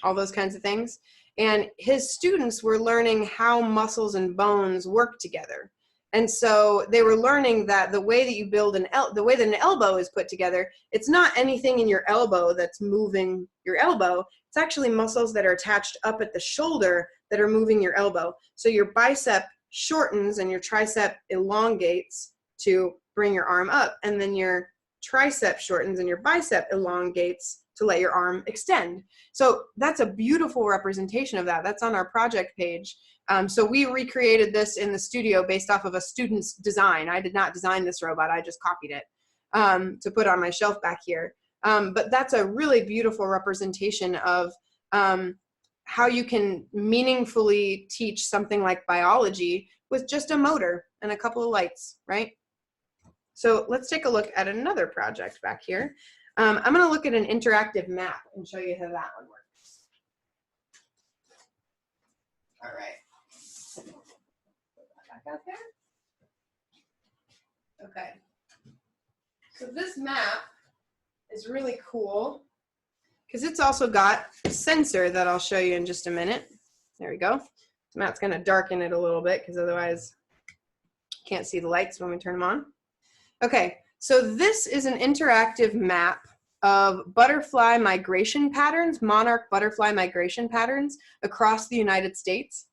all those kinds of things. And his students were learning how muscles and bones work together. And so they were learning that the way that you build the way that an elbow is put together, it's not anything in your elbow that's moving your elbow. It's actually muscles that are attached up at the shoulder that are moving your elbow. So your bicep shortens and your tricep elongates to bring your arm up, and then your tricep shortens and your bicep elongates to let your arm extend. So that's a beautiful representation of that. That's on our project page. So we recreated this in the studio based off of a student's design. I did not design this robot, I just copied it to put on my shelf back here. But that's a really beautiful representation of how you can meaningfully teach something like biology with just a motor and a couple of lights, right? So let's take a look at another project back here. I'm going to look at an interactive map and show you how that one works. All right. Put that back out there. Okay. So this map is really cool because it's also got a sensor that I'll show you in just a minute. There we go. So Matt's going to darken it a little bit because otherwise you can't see the lights when we turn them on. Okay, so this is an interactive map of butterfly migration patterns, monarch butterfly migration patterns across the United States.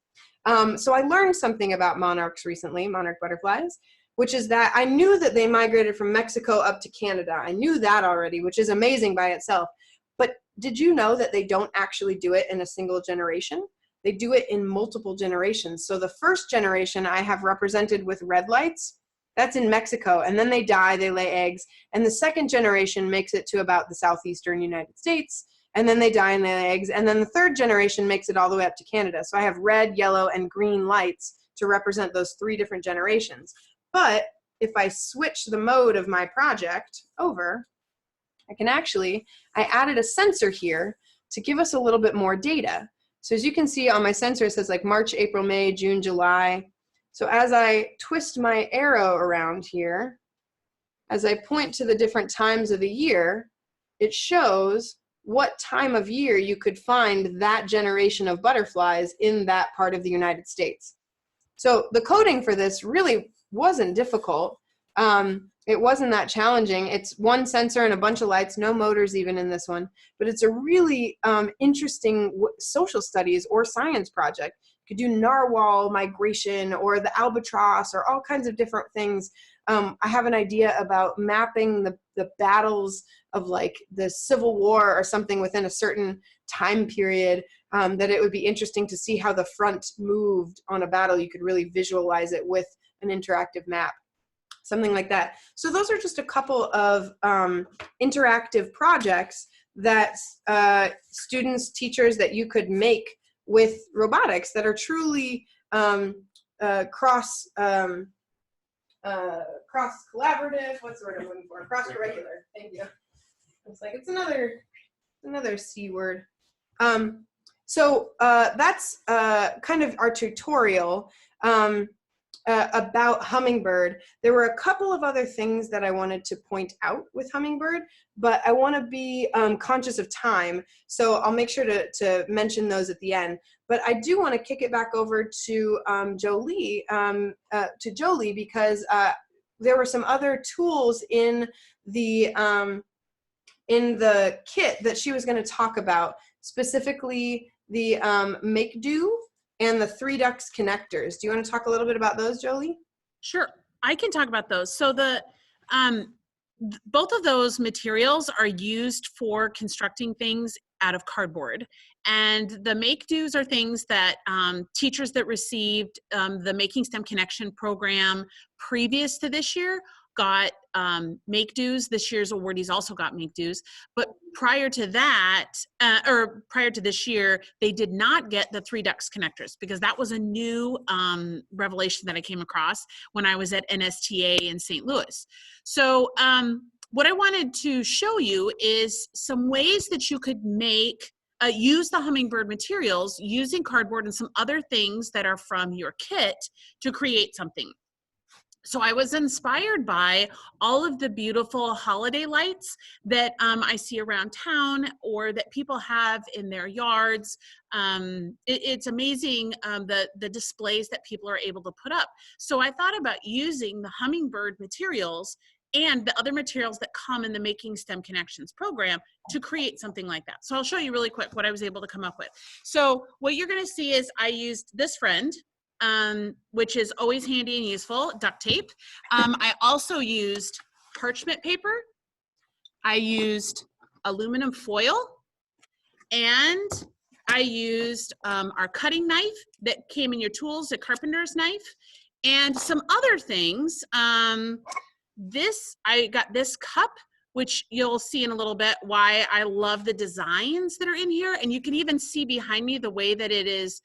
So I learned something about monarchs recently, monarch butterflies, which is that I knew that they migrated from Mexico up to Canada. I knew that already, which is amazing by itself. But did you know that they don't actually do it in a single generation? They do it in multiple generations. So the first generation I have represented with red lights, that's in Mexico, and then they die, they lay eggs, and the second generation makes it to about the southeastern United States, and then they die and they lay eggs, and then the third generation makes it all the way up to Canada. So I have red, yellow, and green lights to represent those 3 different generations. But if I switch the mode of my project over, I added a sensor here to give us a little bit more data. So as you can see on my sensor, it says like March, April, May, June, July. So as I twist my arrow around here, as I point to the different times of the year, it shows what time of year you could find that generation of butterflies in that part of the United States. So the coding for this really wasn't difficult. It wasn't that challenging. It's one sensor and a bunch of lights, no motors even in this one, but it's a really interesting social studies or science project. You could do narwhal migration or the albatross or all kinds of different things. I have an idea about mapping the battles of like the Civil War or something within a certain time period, that it would be interesting to see how the front moved on a battle. You could really visualize it with an interactive map, something like that. So those are just a couple of interactive projects that students, teachers, that you could make with robotics that are truly cross collaborative. What's the word I'm looking for? Cross curricular. Thank you. It's like it's another C word. So that's kind of our tutorial about Hummingbird. There were a couple of other things that I wanted to point out with Hummingbird, but I want to be conscious of time, so I'll make sure to mention those at the end. But I do want to kick it back over to Jolie, because there were some other tools in the kit that she was going to talk about, specifically the Make Do and the 3 ducts connectors. Do you want to talk a little bit about those, Jolie? Sure, I can talk about those. So both of those materials are used for constructing things out of cardboard. And the Make Do's are things that teachers that received the Making STEM Connection program previous to this year got Make Do's. This year's awardees also got Make Do's. But prior to that, or prior to this year, they did not get the 3 ducts connectors, because that was a new revelation that I came across when I was at NSTA in St. Louis. So what I wanted to show you is some ways that you could make use the Hummingbird materials using cardboard and some other things that are from your kit to create something. So I was inspired by all of the beautiful holiday lights that I see around town or that people have in their yards. It's amazing the displays that people are able to put up. So I thought about using the Hummingbird materials and the other materials that come in the Making STEM Connections program to create something like that. So I'll show you really quick what I was able to come up with. So what you're gonna see is I used this friend, which is always handy and useful, duct tape. I also used parchment paper. I used aluminum foil, and I used our cutting knife that came in your tools, a carpenter's knife, and some other things. I got this cup, which you'll see in a little bit why I love the designs that are in here. And you can even see behind me the way that it is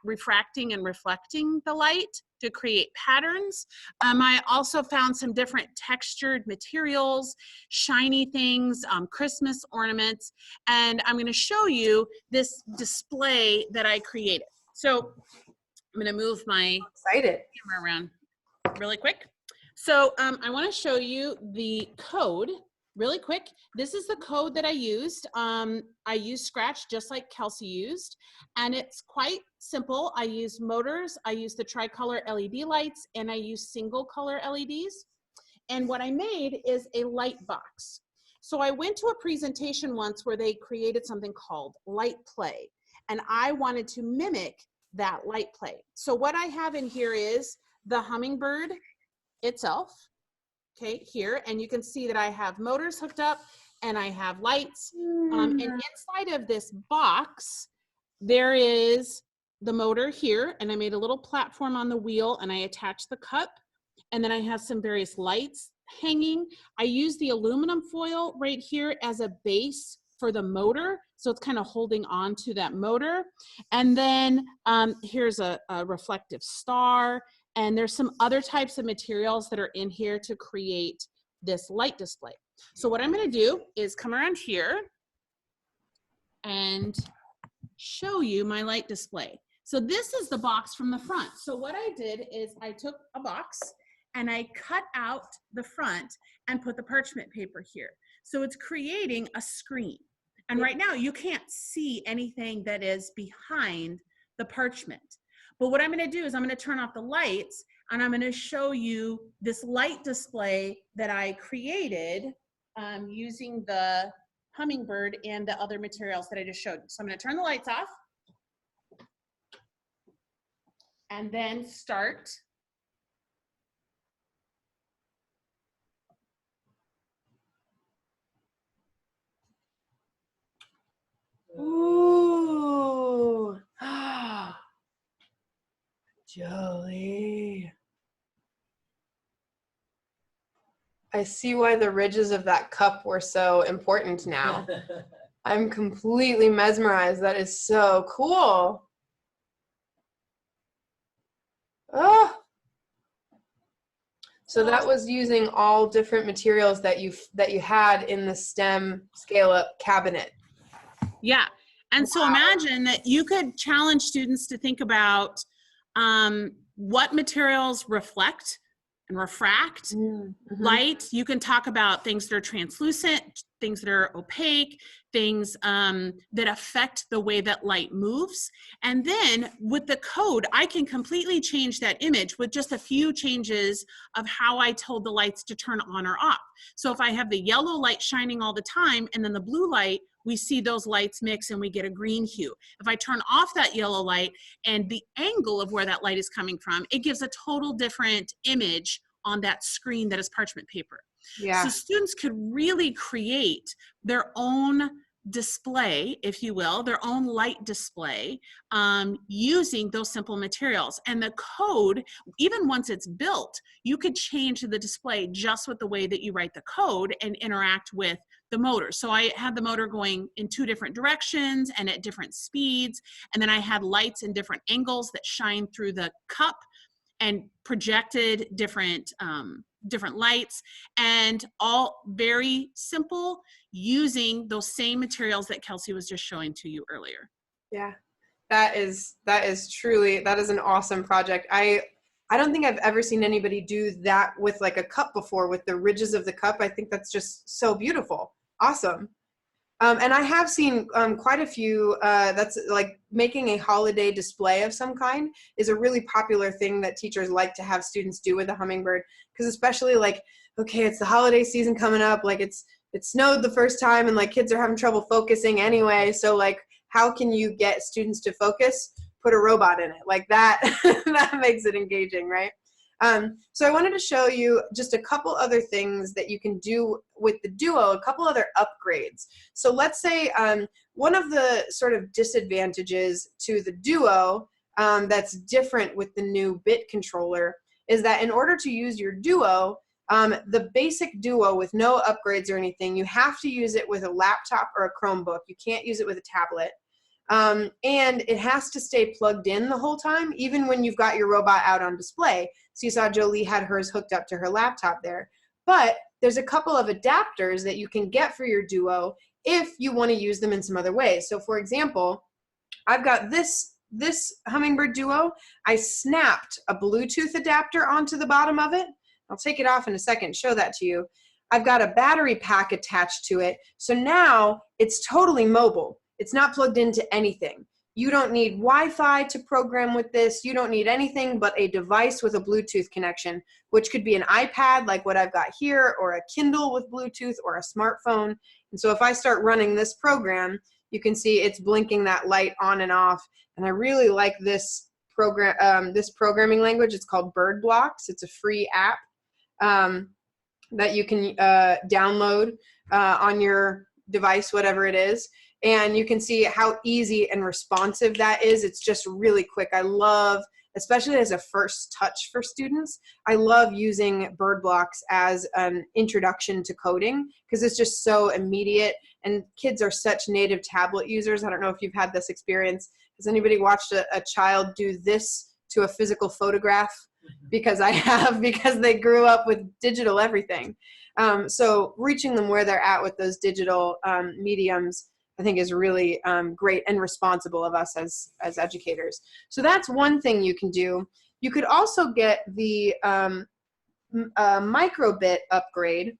refracting and reflecting the light to create patterns. I also found some different textured materials, shiny things, Christmas ornaments, and I'm going to show you this display that I created. So I'm going to move my camera around really quick. So I want to show you the code really quick. This is the code that I used. I used Scratch just like Kelsey used, and it's quite simple. I used motors, I used the tricolor LED lights, and I used single color LEDs. And what I made is a light box. So I went to a presentation once where they created something called light play, and I wanted to mimic that light play. So what I have in here is the Hummingbird itself, okay, here, and you can see that I have motors hooked up and I have lights, and inside of this box, there is the motor here, and I made a little platform on the wheel and I attached the cup, and then I have some various lights hanging. I use the aluminum foil right here as a base for the motor, so it's kind of holding on to that motor. And then here's a reflective star, and there's some other types of materials that are in here to create this light display. So what I'm going to do is come around here and show you my light display. So this is the box from the front. So what I did is I took a box and I cut out the front and put the parchment paper here. So it's creating a screen. And right now you can't see anything that is behind the parchment. But what I'm going to do is I'm going to turn off the lights and I'm going to show you this light display that I created using the Hummingbird and the other materials that I just showed you. So I'm going to turn the lights off and then start. Ooh. Jolie. I see why the ridges of that cup were so important now. I'm completely mesmerized. That is so cool. Oh. So that was using all different materials that you had in the STEM scale-up cabinet. Yeah. And so imagine that you could challenge students to think about what materials reflect and refract light. You can talk about things that are translucent, things that are opaque, things that affect the way that light moves. And then with the code, I can completely change that image with just a few changes of how I told the lights to turn on or off. So if I have the yellow light shining all the time and then the blue light, we see those lights mix and we get a green hue. If I turn off that yellow light and the angle of where that light is coming from, it gives a total different image on that screen that is parchment paper. Yeah. So students could really create their own display, if you will, their own light display using those simple materials. And the code, even once it's built, you could change the display just with the way that you write the code and interact with the motor. So I had the motor going in 2 different directions and at different speeds. And then I had lights in different angles that shine through the cup and projected different lights, and all very simple, using those same materials that Kelsey was just showing to you earlier. Yeah, that is an awesome project. I don't think I've ever seen anybody do that with like a cup before, with the ridges of the cup. I think that's just so beautiful. Awesome. And I have seen quite a few, that's like making a holiday display of some kind is a really popular thing that teachers like to have students do with a Hummingbird, because especially like, okay, it's the holiday season coming up, like it snowed the first time and like kids are having trouble focusing anyway, so like how can you get students to focus? Put a robot in it, like that. That makes it engaging, right? So I wanted to show you just a couple other things that you can do with the Duo, a couple other upgrades. So let's say one of the sort of disadvantages to the Duo that's different with the new bit controller is that in order to use your Duo, the basic Duo with no upgrades or anything, you have to use it with a laptop or a Chromebook. You can't use it with a tablet. And it has to stay plugged in the whole time, even when you've got your robot out on display. So you saw Jolie had hers hooked up to her laptop there. But there's a couple of adapters that you can get for your Duo if you want to use them in some other ways. So for example, I've got this Hummingbird Duo. I snapped a Bluetooth adapter onto the bottom of it. I'll take it off in a second, show that to you. I've got a battery pack attached to it. So now it's totally mobile. It's not plugged into anything. You don't need Wi-Fi to program with this. You don't need anything but a device with a Bluetooth connection, which could be an iPad like what I've got here, or a Kindle with Bluetooth, or a smartphone. And so if I start running this program, you can see it's blinking that light on and off. And I really like this this programming language. It's called BirdBlocks. It's a free app that you can download on your device, whatever it is. And you can see how easy and responsive that is. It's just really quick. I love, especially as a first touch for students, I love using BirdBlocks as an introduction to coding because it's just so immediate. And kids are such native tablet users. I don't know if you've had this experience. Has anybody watched a child do this to a physical photograph? Because I have, because they grew up with digital everything. So reaching them where they're at with those digital mediums, I think is really great and responsible of us as educators. So that's one thing you can do. You could also get the microbit upgrade.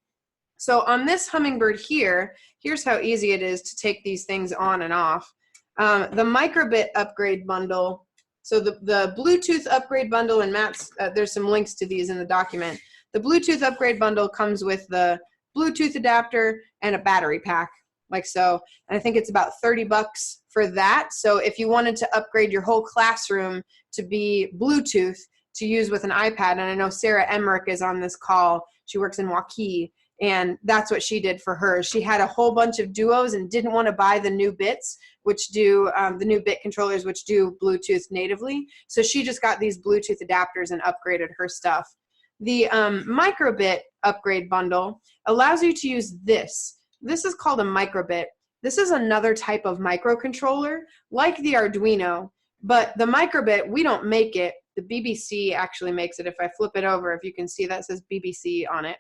So on this Hummingbird here, here's how easy it is to take these things on and off. The microbit upgrade bundle, so the Bluetooth upgrade bundle, and Matt's, there's some links to these in the document. The Bluetooth upgrade bundle comes with the Bluetooth adapter and a battery pack, like so. And I think it's about 30 bucks for that. So if you wanted to upgrade your whole classroom to be Bluetooth to use with an iPad, and I know Sarah Emmerich is on this call, she works in Waukee, and that's what she did for hers. She had a whole bunch of Duos and didn't want to buy the new bits, which do, the new bit controllers, which do Bluetooth natively. So she just got these Bluetooth adapters and upgraded her stuff. The microbit upgrade bundle allows you to use this. This is called a microbit. This is another type of microcontroller like the Arduino, but the microbit, we don't make it. The BBC actually makes it. If I flip it over, if you can see that says BBC on it.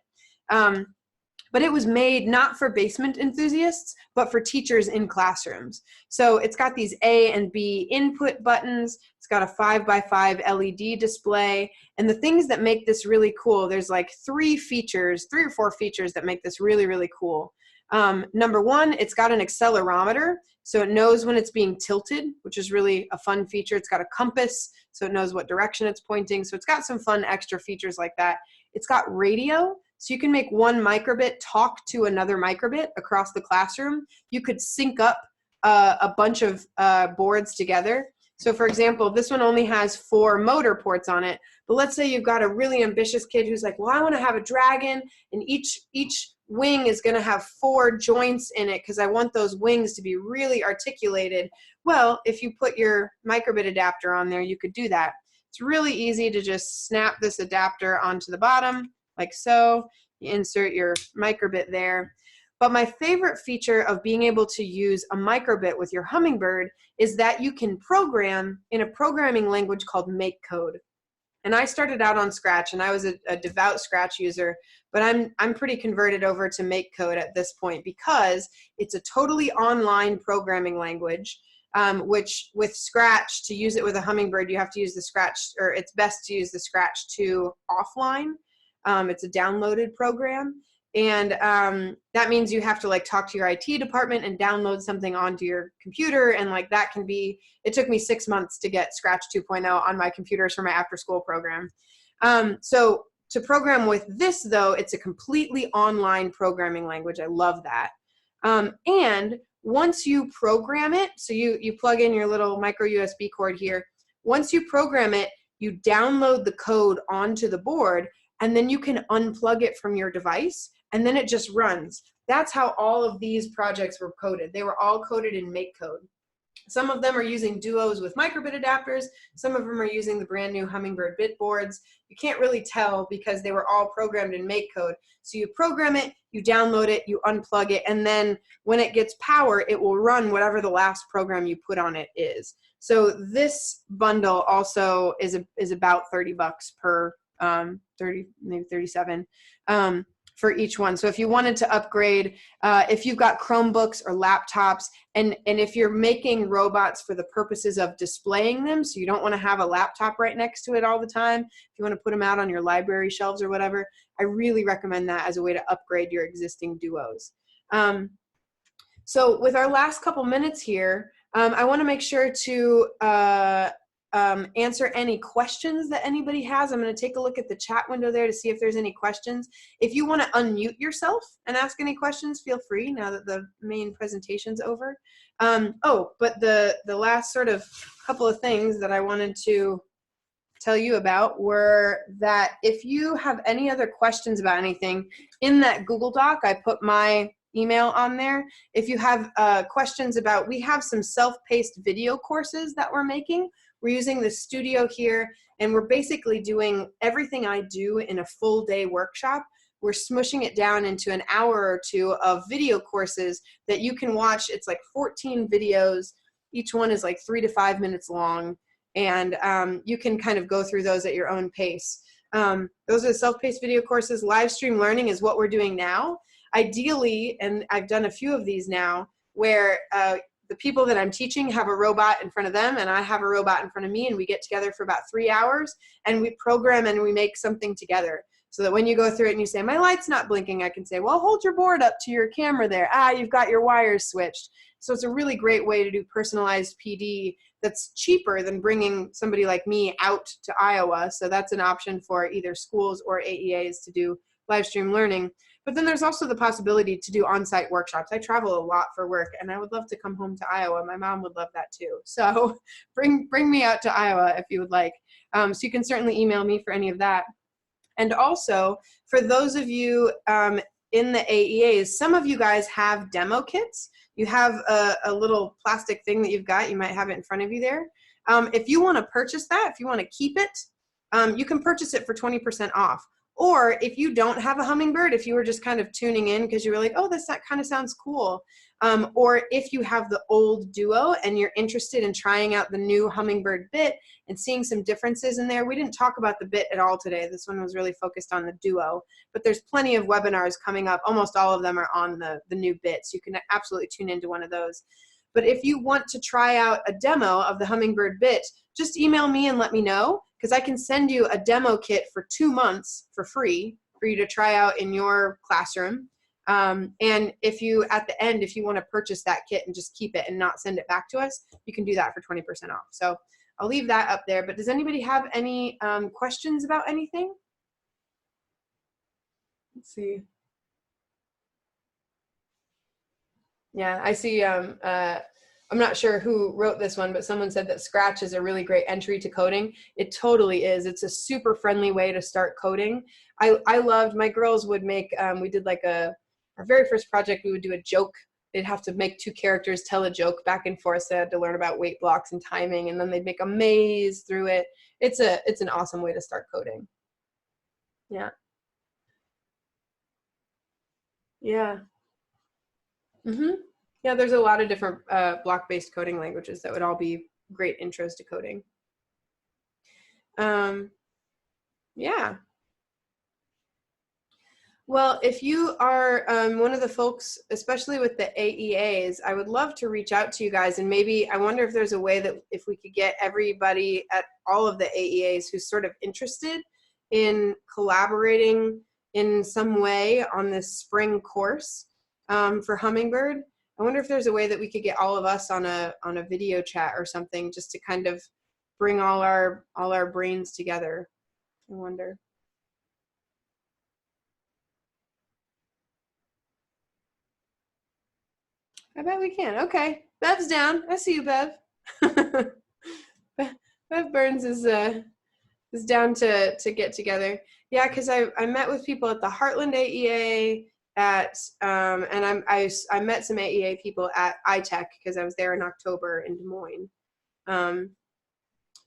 But it was made not for basement enthusiasts, but for teachers in classrooms. So it's got these A and B input buttons. It's got a 5x5 LED display. And the things that make this really cool, there's like 3 or 4 features that make this really, really cool. Number one, it's got an accelerometer. So it knows when it's being tilted, which is really a fun feature. It's got a compass, so it knows what direction it's pointing. So it's got some fun extra features like that. It's got radio. So you can make one microbit talk to another microbit across the classroom. You could sync up a bunch of boards together. So for example, this one only has 4 motor ports on it, but let's say you've got a really ambitious kid who's like, well, I want to have a dragon, and each wing is going to have 4 joints in it because I want those wings to be really articulated. Well, if you put your microbit adapter on there, you could do that. It's really easy to just snap this adapter onto the bottom, like so. You insert your microbit there. But my favorite feature of being able to use a microbit with your Hummingbird is that you can program in a programming language called MakeCode. And I started out on Scratch, and I was a devout Scratch user, but I'm pretty converted over to MakeCode at this point because it's a totally online programming language, which with Scratch, to use it with a Hummingbird, you have to use the Scratch, or it's best to use the Scratch 2 offline. It's a downloaded program, and that means you have to like talk to your IT department and download something onto your computer, and like that can be, it took me 6 months to get Scratch 2.0 on my computers for my after school program. So to program with this though, it's a completely online programming language. I love that. And once you program it, so you plug in your little micro USB cord here, once you program it, you download the code onto the board, and then you can unplug it from your device, and then it just runs. That's how all of these projects were coded. They were all coded in MakeCode. Some of them are using Duos with microbit adapters. Some of them are using the brand new Hummingbird bit boards. You can't really tell because they were all programmed in MakeCode. So you program it, you download it, you unplug it, and then when it gets power, it will run whatever the last program you put on it is. So this bundle also is about 30 bucks per 30, maybe 37 for each one. So if you wanted to upgrade, if you've got Chromebooks or laptops, and if you're making robots for the purposes of displaying them, so you don't want to have a laptop right next to it all the time, if you want to put them out on your library shelves or whatever, I really recommend that as a way to upgrade your existing Duos. So with our last couple minutes here, I want to make sure to answer any questions that anybody has. I'm going to take a look at the chat window there to see if there's any questions. If you want to unmute yourself and ask any questions, feel free now that the main presentation's over. Oh, but the last sort of couple of things that I wanted to tell you about were that if you have any other questions about anything, in that Google Doc, I put my email on there. If you have questions about, we have some self-paced video courses that we're making. We're using the studio here, and we're basically doing everything I do in a full day workshop. We're smushing it down into an hour or two of video courses that you can watch. It's like 14 videos. Each one is like 3 to 5 minutes long. And you can kind of go through those at your own pace. Those are the self-paced video courses. Live stream learning is what we're doing now. Ideally, and I've done a few of these now, where the people that I'm teaching have a robot in front of them and I have a robot in front of me, and we get together for about 3 hours and we program and we make something together. So that when you go through it and you say, my light's not blinking, I can say, well, hold your board up to your camera there. Ah, you've got your wires switched. So it's a really great way to do personalized PD that's cheaper than bringing somebody like me out to Iowa. So that's an option for either schools or AEAs to do live stream learning. But then there's also the possibility to do on-site workshops. I travel a lot for work, and I would love to come home to Iowa. My mom would love that too. So bring me out to Iowa if you would like. So you can certainly email me for any of that. And also, for those of you in the AEAs, some of you guys have demo kits. You have a little plastic thing that you've got. You might have it in front of you there. If you want to purchase that, if you want to keep it, you can purchase it for 20% off. Or if you don't have a Hummingbird, if you were just kind of tuning in because you were like, oh, that kind of sounds cool. Or if you have the old Duo and you're interested in trying out the new Hummingbird bit and seeing some differences in there. We didn't talk about the bit at all today. This one was really focused on the Duo, but there's plenty of webinars coming up. Almost all of them are on the new bit, so you can absolutely tune into one of those. But if you want to try out a demo of the Hummingbird bit, just email me and let me know, because I can send you a demo kit for 2 months for free for you to try out in your classroom. And if you, at the end, if you want to purchase that kit and just keep it and not send it back to us, you can do that for 20% off. So I'll leave that up there. But does anybody have any questions about anything? Let's see. Yeah, I see. I'm not sure who wrote this one, but someone said that Scratch is a really great entry to coding. It totally is. It's a super friendly way to start coding. I loved, my girls would make, we did like our very first project, we would do a joke. They'd have to make 2 characters tell a joke back and forth. So they had to learn about weight blocks and timing, and then they'd make a maze through it. It's an awesome way to start coding. Yeah. Yeah. Yeah, there's a lot of different block-based coding languages that would all be great intros to coding. Yeah. Well, if you are one of the folks, especially with the AEAs, I would love to reach out to you guys, and maybe I wonder if there's a way that if we could get everybody at all of the AEAs who's sort of interested in collaborating in some way on this spring course for Hummingbird. I wonder if there's a way that we could get all of us on a video chat or something, just to kind of bring all our brains together. I wonder. I bet we can. Okay, Bev's down. I see you, Bev. Bev Burns is down to get together. Yeah, because I met with people at the Heartland AEA. And I met some AEA people at iTech because I was there in October in Des Moines.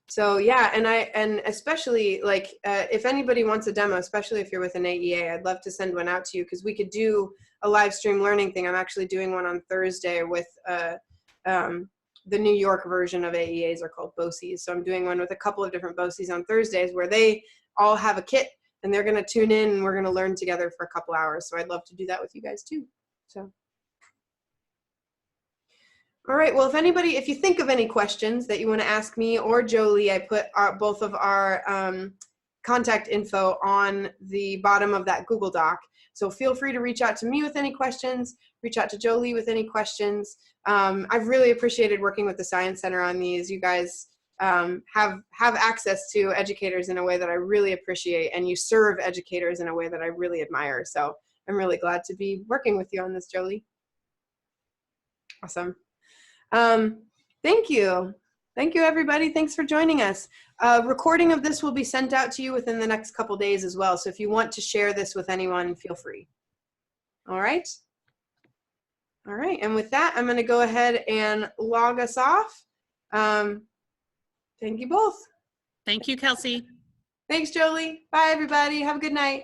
So yeah, and especially like if anybody wants a demo, especially if you're with an AEA, I'd love to send one out to you, because we could do a live stream learning thing. I'm actually doing one on Thursday with the New York version of AEAs are called BOCES. So I'm doing one with a couple of different BOCES on Thursdays where they all have a kit. And they're going to tune in and we're going to learn together for a couple hours. So I'd love to do that with you guys too. So, all right. Well, if you think of any questions that you want to ask me or Jolie, I put both of our contact info on the bottom of that Google Doc. So feel free to reach out to me with any questions, reach out to Jolie with any questions. I've really appreciated working with the Science Center on these. You guys have access to educators in a way that I really appreciate, and you serve educators in a way that I really admire. So I'm really glad to be working with you on this, Jolie. Awesome. Thank you. Thank you, everybody. Thanks for joining us. Recording of this will be sent out to you within the next couple days as well. So if you want to share this with anyone, feel free. All right. All right. And with that, I'm going to go ahead and log us off. Thank you both. Thank you, Kelsey. Thanks, Jolie. Bye, everybody. Have a good night.